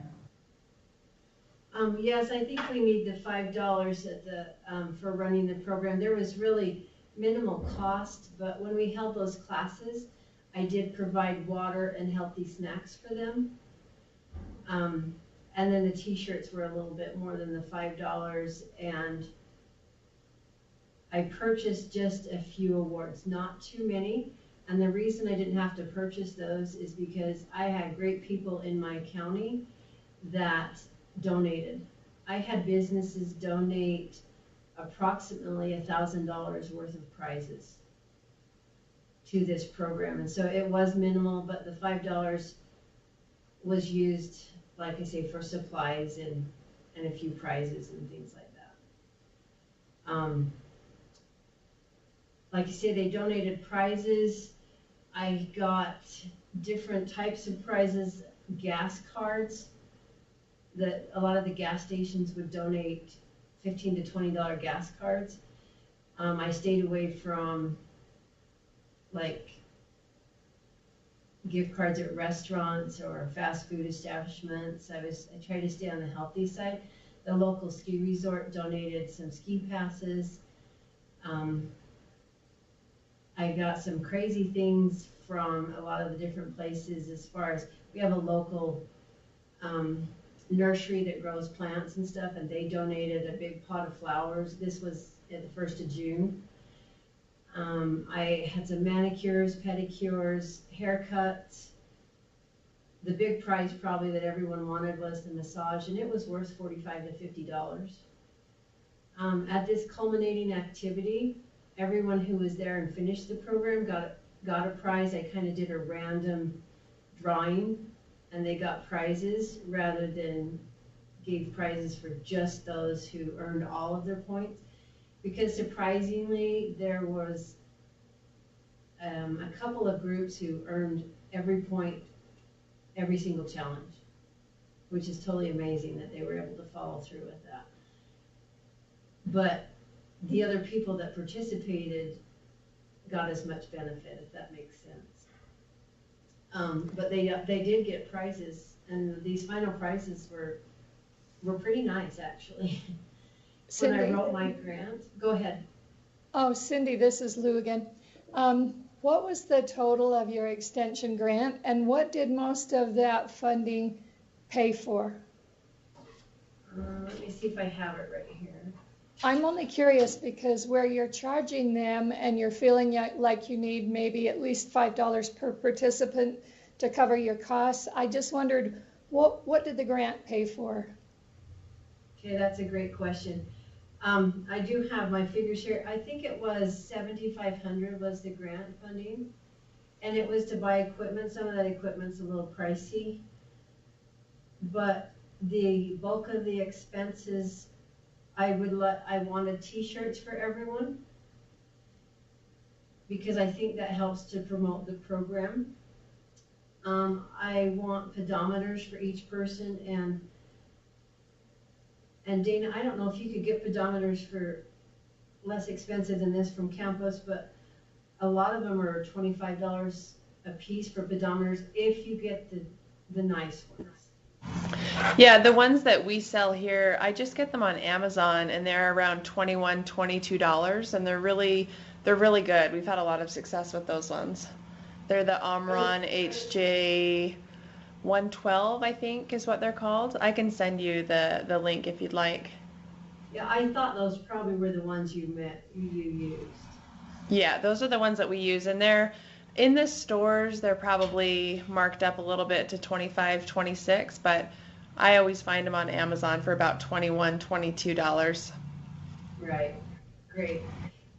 S1: Yes, I think we need the $5 for running the program. There was really minimal cost, but when we held those classes, I did provide water and healthy snacks for them. And then the t-shirts were a little bit more than the $5, and I purchased just a few awards, not too many, And the reason I didn't have to purchase those is because I had great people in my county that donated. I had businesses donate approximately $1,000 worth of prizes to this program. And so it was minimal, but the $5 was used, like I say, for supplies and a few prizes and things like that. Like I say, they donated prizes. I got different types of prizes, gas cards that a lot of the gas stations would donate $15 to $20 gas cards. I stayed away from like gift cards at restaurants or fast food establishments. I tried to stay on the healthy side. The local ski resort donated some ski passes. I got some crazy things from a lot of the different places as far as we have a local nursery that grows plants and stuff, and they donated a big pot of flowers. This was at the 1st of June. I had some manicures, pedicures, haircuts. The big prize probably that everyone wanted was the massage, and it was worth $45 to $50. At this culminating activity, everyone who was there and finished the program got a prize. I kind of did a random drawing, and they got prizes rather than gave prizes for just those who earned all of their points. Because surprisingly, there was a couple of groups who earned every point, every single challenge, which is totally amazing that they were able to follow through with that. But the other people that participated got as much benefit, if that makes sense. But they did get prizes, and these final prizes were pretty nice, actually. When I wrote my grant, go ahead.
S2: Oh, Cindy, this is Lou again. What was the total of your extension grant, and what did most of that funding pay for?
S1: Let me see if I have it right here.
S2: I'm only curious because where you're charging them and you're feeling like you need maybe at least $5 per participant to cover your costs, I just wondered what did the grant pay for?
S1: Okay, that's a great question. I do have my figures here. I think it was $7,500 was the grant funding, and it was to buy equipment. Some of that equipment's a little pricey, but the bulk of the expenses, I wanted T-shirts for everyone because I think that helps to promote the program. I want pedometers for each person, and Dana, I don't know if you could get pedometers for less expensive than this from campus, but a lot of them are $25 a piece for pedometers if you get the nice ones.
S4: Yeah, the ones that we sell here, I just get them on Amazon, and they're around $21, $22, and they're really good. We've had a lot of success with those ones. They're the Omron HJ 112, I think is what they're called. I can send you the link if you'd like.
S1: Yeah, I thought those probably were the ones you used.
S4: Yeah, those are the ones that we use, and they're in the stores. They're probably marked up a little bit to $25, $26, but I always find them on Amazon for about $21, $22.
S1: Right, great.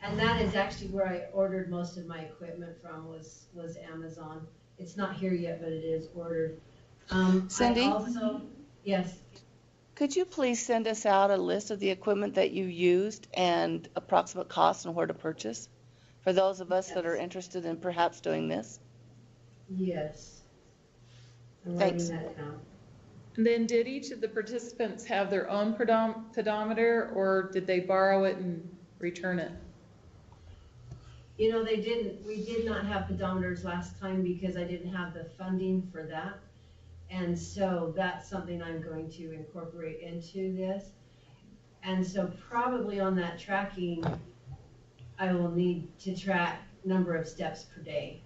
S1: And that is actually where I ordered most of my equipment from was Amazon. It's not here yet, but it is ordered.
S6: Cindy?
S1: Yes.
S6: Could you please send us out a list of the equipment that you used and approximate cost and where to purchase for those of us that are interested in perhaps doing this?
S1: Yes. I'm
S6: Thanks.
S1: writing that down.
S5: And then did each of the participants have their own pedometer, or did they borrow it and return it?
S1: You know, we did not have pedometers last time because I didn't have the funding for that. And so that's something I'm going to incorporate into this. And so probably on that tracking, I will need to track number of steps per day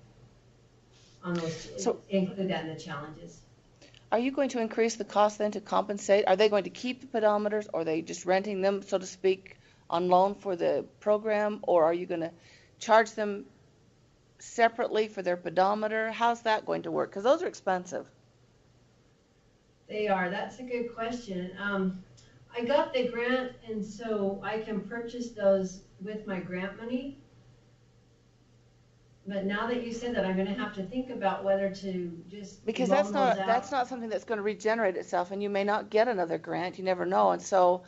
S1: on those,
S6: So,
S1: include that in the challenges.
S6: Are you going to increase the cost then to compensate? Are they going to keep the pedometers, or are they just renting them, so to speak, on loan for the program, or are you going to charge them separately for their pedometer? How's that going to work? Because those are expensive.
S1: They are. That's a good question. I got the grant, and so I can purchase those with my grant money. But now that you said that, I'm going to have to think about whether to just
S6: Because
S1: loan
S6: that's
S1: those
S6: not
S1: out.
S6: something that's going to regenerate itself, and you may not get another grant. You never know. And so,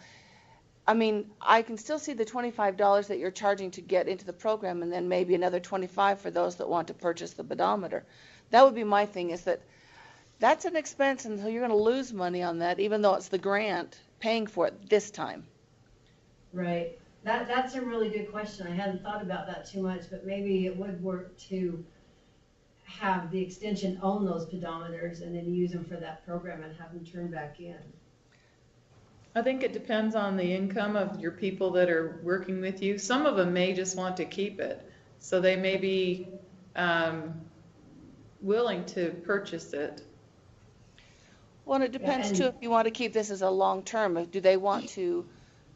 S6: I mean, I can still see the $25 that you're charging to get into the program, and then maybe another 25 for those that want to purchase the pedometer. That would be my thing. Is that that's an expense, and so you're going to lose money on that, even though it's the grant paying for it this time.
S1: Right. That's a really good question. I hadn't thought about that too much, but maybe it would work to have the extension own those pedometers and then use them for that program and have them turn back in.
S5: I think it depends on the income of your people that are working with you. Some of them may just want to keep it, so they may be willing to purchase it.
S6: Well, and it depends
S1: and-
S6: too if you want to keep this as a long term. Do they want to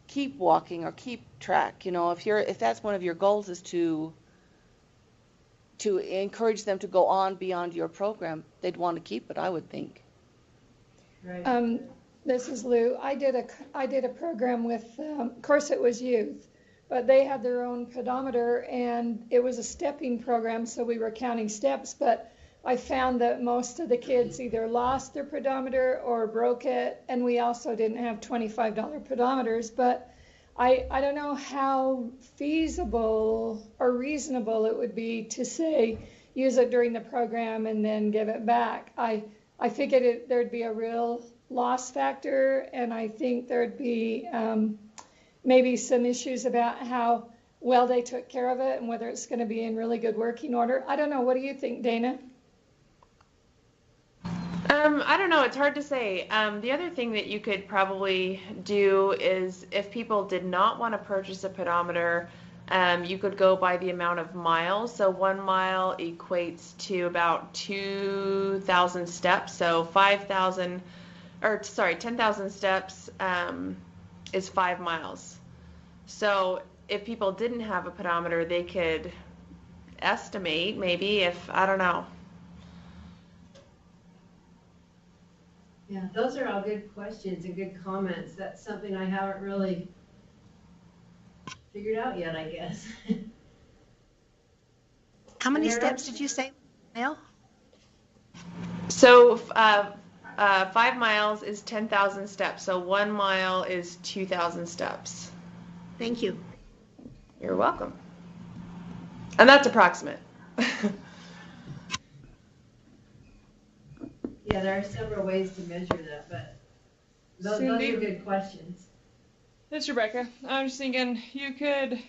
S6: keep walking or keep track? You know, if that's one of your goals is to encourage them to go on beyond your program, they'd want to keep it, I would think.
S1: Right.
S2: This is Lou. I did a program with, of course it was youth, but they had their own pedometer, and it was a stepping program, so we were counting steps, but I found that most of the kids either lost their pedometer or broke it, and we also didn't have $25 pedometers, but I don't know how feasible or reasonable it would be to say use it during the program and then give it back. I figured there'd be a real loss factor, and I think there'd be maybe some issues about how well they took care of it and whether it's going to be in really good working order. I don't know. What do you think, Dana?
S4: I don't know. It's hard to say. The other thing that you could probably do is if people did not want to purchase a pedometer, you could go by the amount of miles. So 1 mile equates to about 2,000 steps. So 10,000 steps is 5 miles. So if people didn't have a pedometer, they could estimate maybe I don't know.
S1: Yeah, those are all good questions and good comments. That's something I haven't really figured out yet, I guess.
S3: How many
S1: And there are-
S3: steps did you say, Mel?
S4: So 5 miles is 10,000 steps. So 1 mile is 2,000 steps.
S3: Thank you.
S4: You're welcome. And that's approximate.
S1: Yeah, there are several ways to measure that, but those
S7: Cindy?
S1: are good questions.
S7: It's Rebecca. I'm just thinking you could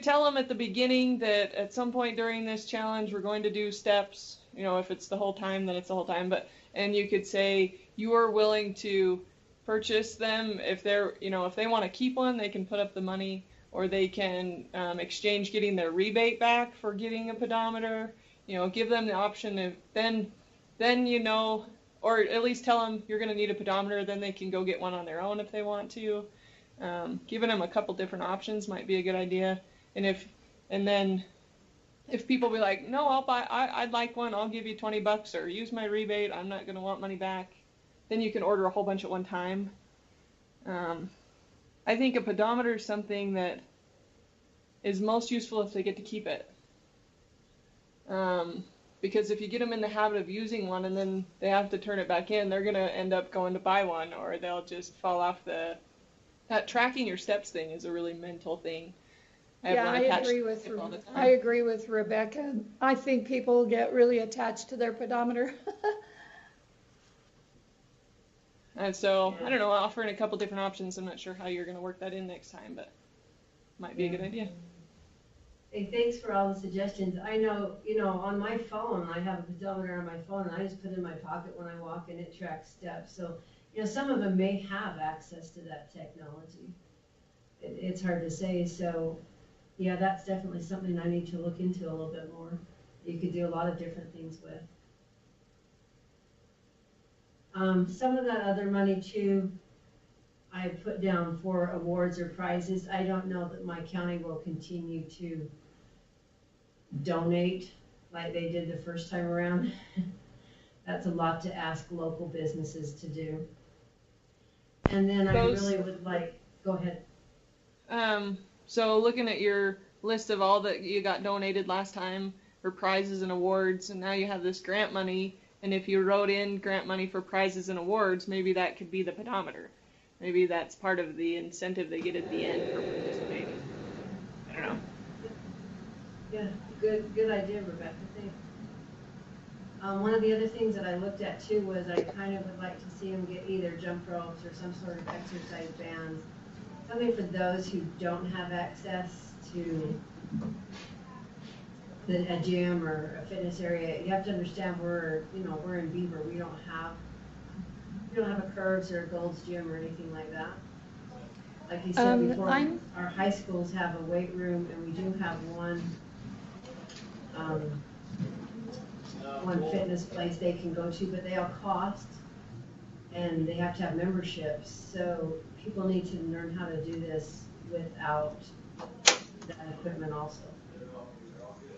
S7: tell them at the beginning that at some point during this challenge we're going to do steps. You know, if it's the whole time, then it's the whole time. And you could say you are willing to purchase them if if they want to keep one, they can put up the money, or they can exchange getting their rebate back for getting a pedometer. You know, give them the option of then or at least tell them you're going to need a pedometer, then they can go get one on their own if they want to. Giving them a couple different options might be a good idea. And then if people be like, no, I'd like one, I'll give you $20 or use my rebate, I'm not going to want money back, then you can order a whole bunch at one time. I think a pedometer is something that is most useful if they get to keep it. Because if you get them in the habit of using one and then they have to turn it back in, they're going to end up going to buy one, or they'll just fall off that tracking your steps thing is a really mental thing.
S2: Yeah, I agree with Rebecca. I think people get really attached to their pedometer.
S7: And so, I don't know, offering a couple different options. I'm not sure how you're going to work that in next time, but might be a good idea.
S1: Hey, thanks for all the suggestions. I know, on my phone, I have a pedometer on my phone, and I just put it in my pocket when I walk, and it tracks steps. So, some of them may have access to that technology. It's hard to say. So, yeah, that's definitely something I need to look into a little bit more. You could do a lot of different things with. Some of that other money, too, I put down for awards or prizes. I don't know that my county will continue to donate like they did the first time around. That's a lot to ask local businesses to do. And then I really would like, go ahead.
S7: So looking at your list of all that you got donated last time for prizes and awards, and now you have this grant money, and if you wrote in grant money for prizes and awards, maybe that could be the pedometer. Maybe that's part of the incentive they get at the end for participating. I don't know.
S1: Yeah, good idea, Rebecca. Thanks. One of the other things that I looked at too was I kind of would like to see them get either jump ropes or some sort of exercise bands, something for those who don't have access to a gym or a fitness area. You have to understand we're in Beaver. We don't have a Curves or a Gold's Gym or anything like that. Like you said before, our high schools have a weight room, and we do have one fitness place they can go to, but they all cost, and they have to have memberships. So people need to learn how to do this without that equipment also.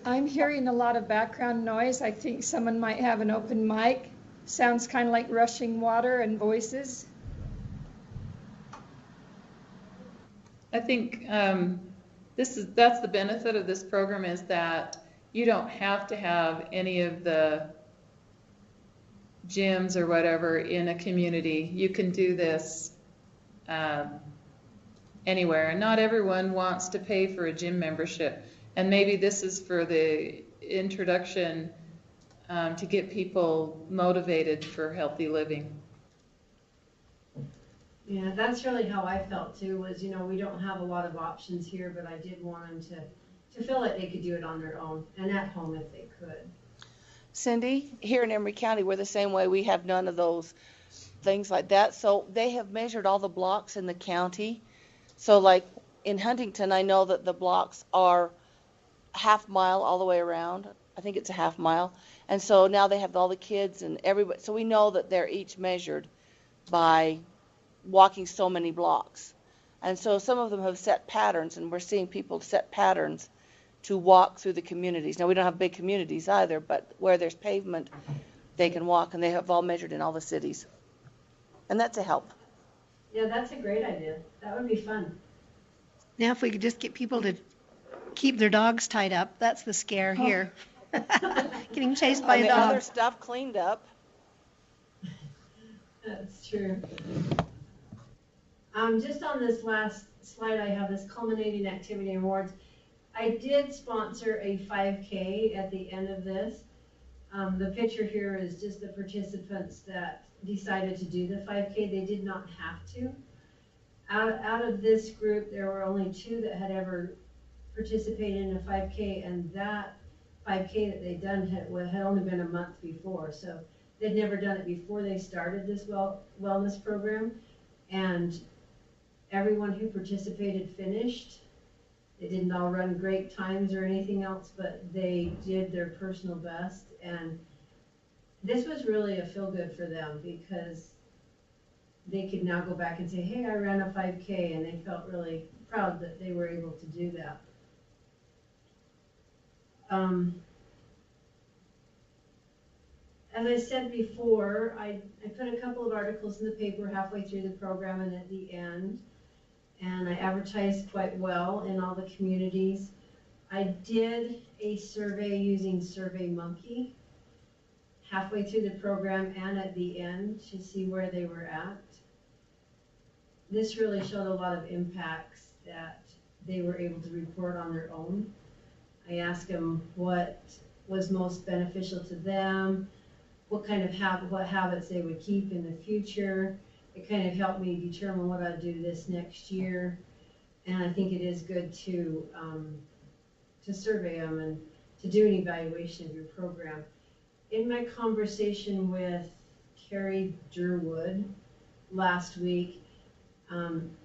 S2: I'm hearing a lot of background noise. I think someone might have an open mic. Sounds kind of like rushing water and voices.
S5: I think that's the benefit of this program, is that you don't have to have any of the gyms or whatever in a community. You can do this anywhere, and not everyone wants to pay for a gym membership. And maybe this is for the introduction to get people motivated for healthy living.
S1: Yeah, that's really how I felt too, was, we don't have a lot of options here, but I did want them to feel like they could do it on their own and at home if they could.
S6: Cindy, here in Emory County, we're the same way. We have none of those things like that. So they have measured all the blocks in the county. So like in Huntington, I know that the blocks are half mile all the way around. I think it's a half mile. And so now they have all the kids and everybody. So we know that they're each measured by walking so many blocks. And so some of them have set patterns, and we're seeing people set patterns to walk through the communities. Now, we don't have big communities either, but where there's pavement, they can walk, and they have all measured in all the cities. And that's a help.
S1: Yeah, that's a great idea. That would be fun.
S3: Now, if we could just get people to keep their dogs tied up, that's the scare here. Getting chased by a dog.
S6: Other stuff cleaned up.
S1: That's true. Just on this last slide, I have this culminating activity awards. I did sponsor a 5K at the end of this. The picture here is just the participants that decided to do the 5K. They did not have to. Out of this group, there were only 2 that had ever participated in a 5K, and that 5K that they'd done had only been a month before. So they'd never done it before they started this wellness program. And everyone who participated finished. They didn't all run great times or anything else, but they did their personal best. And this was really a feel-good for them, because they could now go back and say, hey, I ran a 5K, and they felt really proud that they were able to do that. As I said before, I put a couple of articles in the paper halfway through the program and at the end, and I advertised quite well in all the communities. I did a survey using SurveyMonkey halfway through the program and at the end to see where they were at. This really showed a lot of impacts that they were able to report on their own. I asked them what was most beneficial to them, what habits they would keep in the future. It kind of helped me determine what I'd do this next year. And I think it is good to survey them and to do an evaluation of your program. In my conversation with Carrie Durwood last week,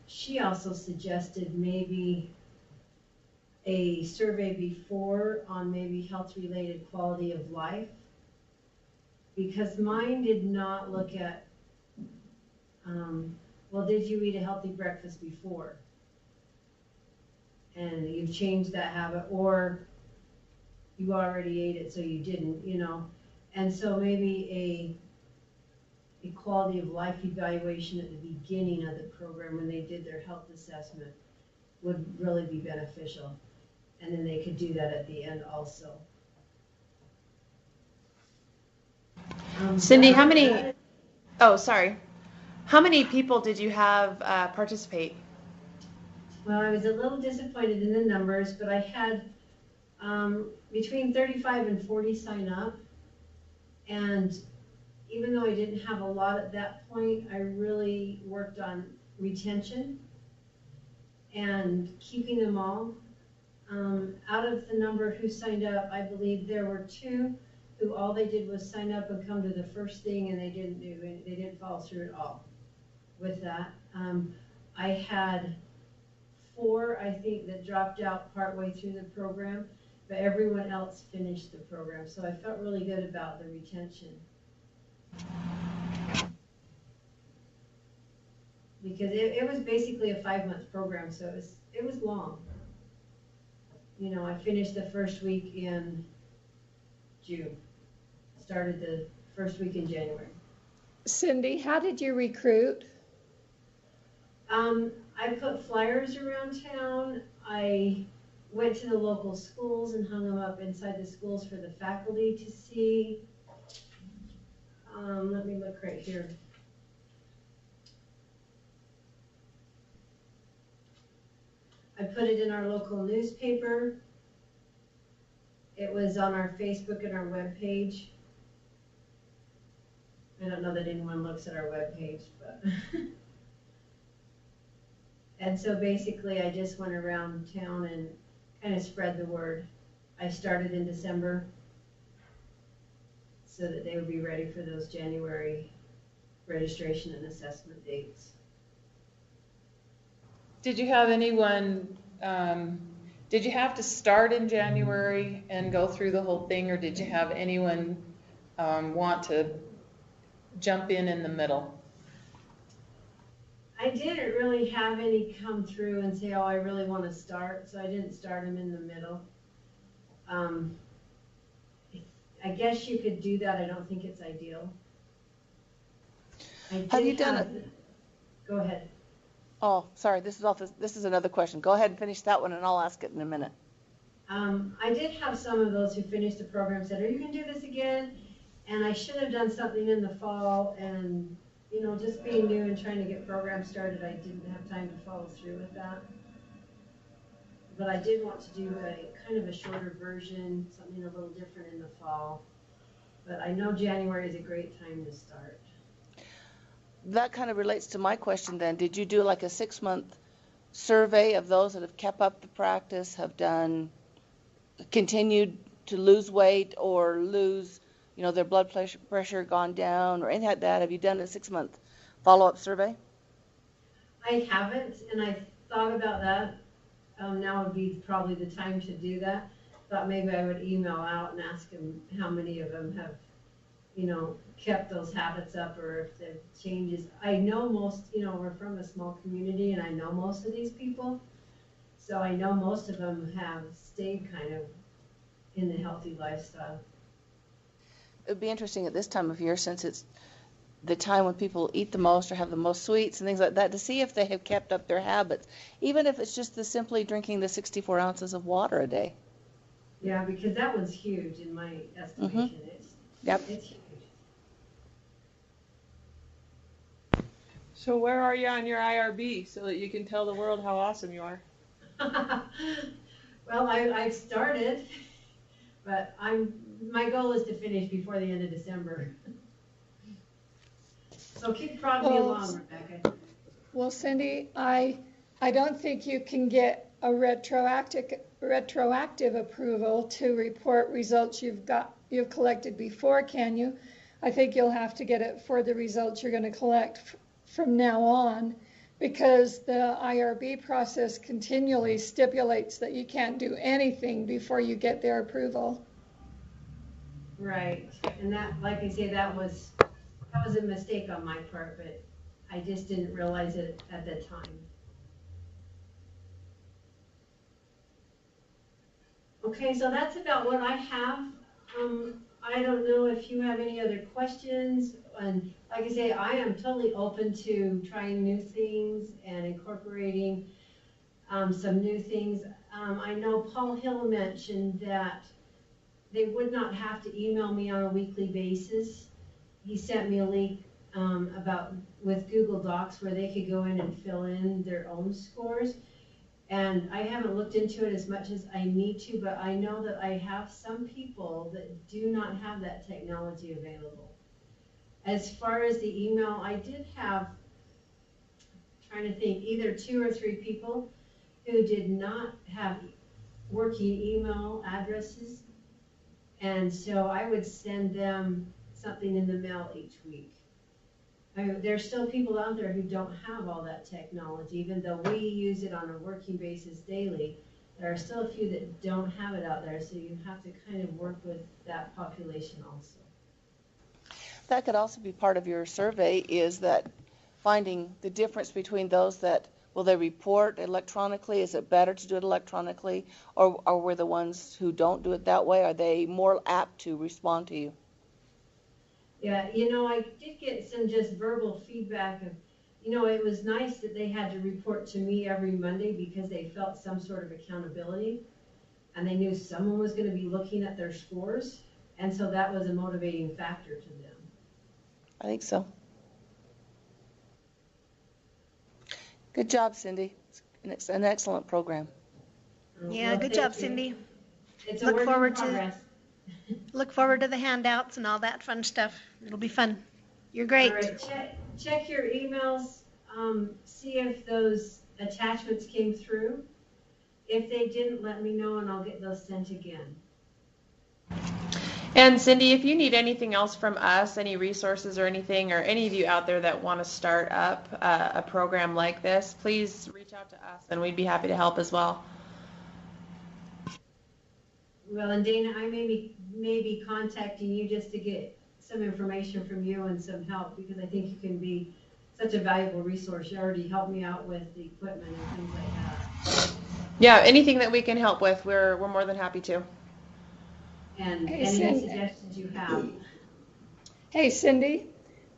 S1: she also suggested maybe a survey before on maybe health-related quality of life, because mine did not look at, well, did you eat a healthy breakfast before? And you've changed that habit, or you already ate it, so you didn't, And so maybe a quality of life evaluation at the beginning of the program when they did their health assessment would really be beneficial. And then they could do that at the end also.
S4: Cindy, how many people did you have participate?
S1: Well, I was a little disappointed in the numbers, but I had between 35 and 40 sign up. And even though I didn't have a lot at that point, I really worked on retention and keeping them all. Out of the number who signed up, I believe there were 2 who all they did was sign up and come to the first thing, and they didn't follow through at all with that. I had 4, I think, that dropped out partway through the program, but everyone else finished the program. So I felt really good about the retention. Because it was basically a 5-month program, so it was long. I finished the first week in June, started the first week in January.
S2: Cindy, how did you recruit?
S1: I put flyers around town. I went to the local schools and hung them up inside the schools for the faculty to see. Let me look right here. I put it in our local newspaper. It was on our Facebook and our webpage. I don't know that anyone looks at our webpage, but. And so basically I just went around town and kind of spread the word. I started in December so that they would be ready for those January registration and assessment dates.
S5: Did you have anyone, did you have to start in January and go through the whole thing, or did you have anyone want to jump in the middle?
S1: I didn't really have any come through and say, oh, I really want to start, so I didn't start them in the middle. I guess you could do that. I don't think it's ideal.
S6: Have you done it?
S1: Go ahead.
S6: Oh, sorry, this is another question. Go ahead and finish that one and I'll ask it in a minute.
S1: I did have some of those who finished the program said, are you going to do this again? And I should have done something in the fall, and just being new and trying to get programs started, I didn't have time to follow through with that. But I did want to do a kind of a shorter version, something a little different in the fall. But I know January is a great time to start.
S6: That kind of relates to my question then. Did you do like a 6-month survey of those that have kept up the practice, have continued to lose weight or lose, their blood pressure gone down or anything like that? Have you done a 6-month follow-up survey?
S1: I haven't, and I thought about that. Now would be probably the time to do that. Thought maybe I would email out and ask them how many of them have, kept those habits up, or if the changes. I know most, we're from a small community, and I know most of these people. So I know most of them have stayed kind of in the healthy lifestyle.
S6: It would be interesting at this time of year, since it's the time when people eat the most or have the most sweets and things like that, to see if they have kept up their habits, even if it's just simply drinking the 64 ounces of water a day.
S1: Yeah, because that one's huge in my estimation.
S6: Mm-hmm.
S1: It's huge.
S7: So where are you on your IRB so that you can tell the world how awesome you are?
S1: Well, I've started, but my goal is to finish before the end of December. So keep prodding me along, Rebecca.
S2: Well, Cindy, I don't think you can get a retroactive approval to report results you've collected before, can you? I think you'll have to get it for the results you're going to collect from now on, because the IRB process continually stipulates that you can't do anything before you get their approval.
S1: Right, and that, like I say, that was a mistake on my part, but I just didn't realize it at the time. Okay, so that's about what I have. I don't know if you have any other questions, and like I say, I am totally open to trying new things and incorporating some new things. I know Paul Hill mentioned that they would not have to email me on a weekly basis. He sent me a link with Google Docs where they could go in and fill in their own scores. And I haven't looked into it as much as I need to, but I know that I have some people that do not have that technology available. As far as the email, I did have, trying to think, either 2 or 3 people who did not have working email addresses. And so I would send them something in the mail each week. There's still people out there who don't have all that technology, even though we use it on a working basis daily. There are still a few that don't have it out there, so you have to kind of work with that population also.
S6: That could also be part of your survey, is that finding the difference between those that, will they report electronically? Is it better to do it electronically? Or were the ones who don't do it that way, are they more apt to respond to you?
S1: Yeah, I did get some just verbal feedback of, it was nice that they had to report to me every Monday because they felt some sort of accountability and they knew someone was going to be looking at their scores. And so that was a motivating factor to them.
S6: I think so. Good job, Cindy. It's an excellent program.
S3: Yeah, good
S1: Thank
S3: job,
S1: you.
S3: Cindy.
S1: It's a
S3: Look
S1: work in
S3: forward to
S1: progress.
S3: Look forward to the handouts and all that fun stuff. It'll be fun. You're great.
S1: All right, check your emails, see if those attachments came through. If they didn't, let me know and I'll get those sent again.
S4: And Cindy, if you need anything else from us, any resources or anything, or any of you out there that want to start up a program like this, please reach out to us and we'd be happy to help as well.
S1: Well, and Dana, I may be contacting you just to get some information from you and some help, because I think you can be such a valuable resource. You already helped me out with the equipment and things like that.
S4: Yeah, anything that we can help with, we're more than happy to.
S1: And
S2: Hey,
S1: any suggestions you have.
S2: Hey, Cindy,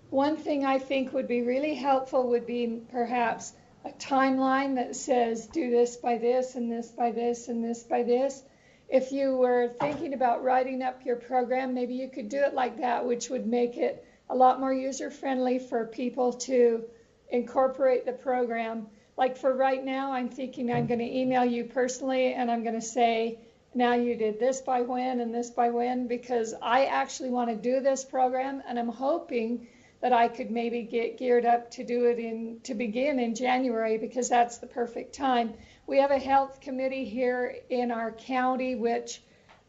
S2: one thing I think would be really helpful would be perhaps a timeline that says do this by this and this by this and this by this. If you were thinking about writing up your program, maybe you could do it like that, which would make it a lot more user-friendly for people to incorporate the program. Like for right now, I'm thinking I'm going to email you personally and I'm going to say, now you did this by when and this by when, because I actually want to do this program and I'm hoping that I could maybe get geared up to do it to begin in January, because that's the perfect time. We have a health committee here in our county, which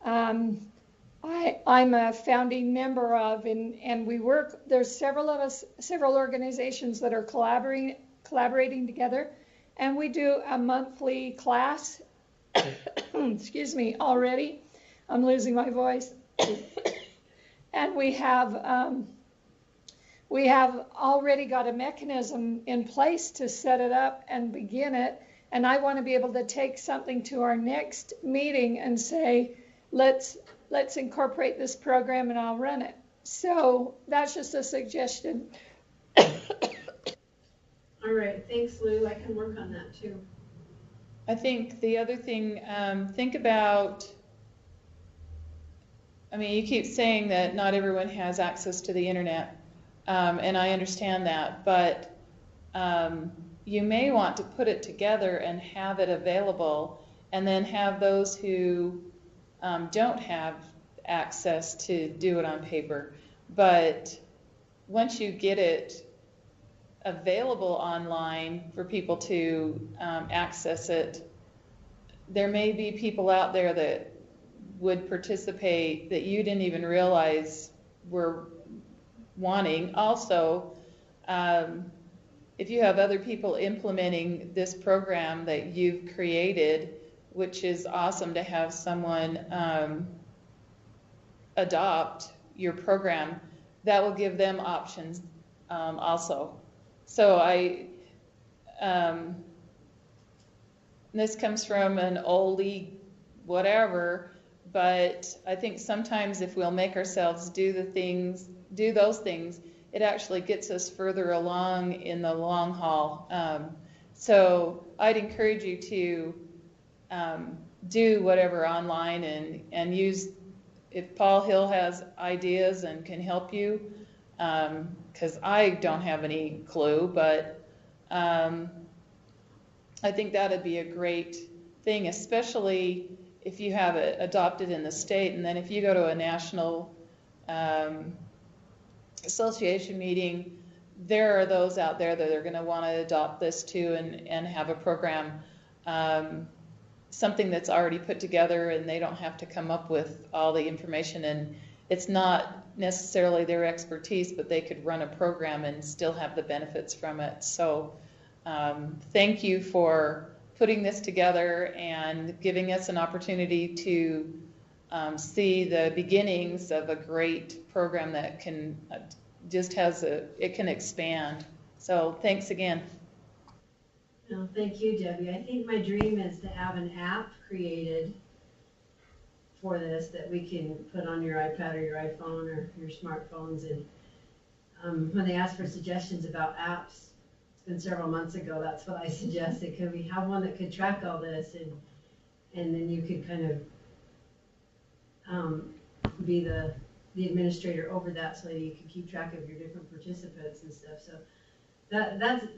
S2: I'm a founding member of, and we work, there's several of us, several organizations that are collaborating together, and we do a monthly class. Excuse me, already. I'm losing my voice. And we have already got a mechanism in place to set it up and begin it. And I want to be able to take something to our next meeting and say, let's incorporate this program and I'll run it. So that's just a suggestion.
S1: All right, thanks, Lou. I can work on that too.
S5: I think the other thing, think about, I mean, you keep saying that not everyone has access to the internet, and I understand that, but you may want to put it together and have it available, and then have those who don't have access to do it on paper. But once you get it available online for people to access it, there may be people out there that would participate that you didn't even realize were wanting. Also, if you have other people implementing this program that you've created, which is awesome to have someone adopt your program, that will give them options also. So this comes from an oldie whatever, But I think sometimes if we'll make ourselves do those things, it actually gets us further along in the long haul. So I'd encourage you to do whatever online and use, if Paul Hill has ideas and can help you, because I don't have any clue, but I think that'd be a great thing, especially if you have it adopted in the state, and then if you go to a national association meeting, there are those out there that are going to want to adopt this too and have a program, something that's already put together, and they don't have to come up with all the information, and it's not necessarily their expertise, but they could run a program and still have the benefits from it. So thank you for putting this together and giving us an opportunity to see the beginnings of a great program that can it can expand. So thanks again.
S1: No, thank you, Debbie. I think my dream is to have an app created for this that we can put on your iPad or your iPhone or your smartphones. And when they ask for suggestions about apps, it's been several months ago, that's what I suggested. Could we have one that could track all this, and then you could kind of be the administrator over that, so that you can keep track of your different participants and stuff. So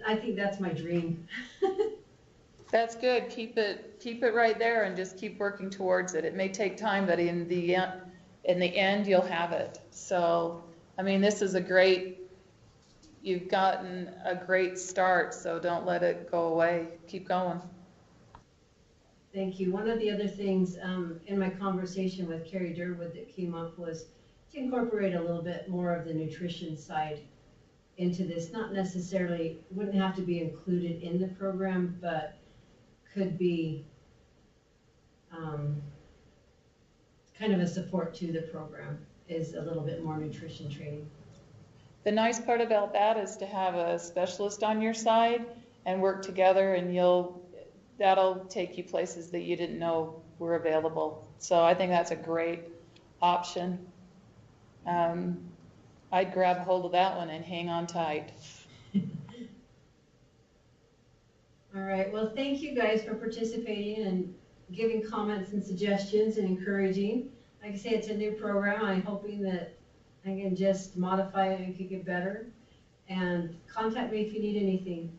S1: I think that's my dream.
S5: That's good. Keep it right there and just keep working towards it. It may take time, but in the end, you'll have it. So, I mean, you've gotten a great start, so don't let it go away. Keep going.
S1: Thank you. One of the other things in my conversation with Carrie Durwood that came up was to incorporate a little bit more of the nutrition side into this. Not necessarily, wouldn't have to be included in the program, but could be kind of a support to the program, is a little bit more nutrition training.
S5: The nice part about that is to have a specialist on your side and work together, and that'll take you places that you didn't know were available. So I think that's a great option. I'd grab hold of that one and hang on tight.
S1: All right, well, thank you guys for participating and giving comments and suggestions and encouraging. Like I say, it's a new program. I'm hoping that I can just modify it and could get better. And contact me if you need anything.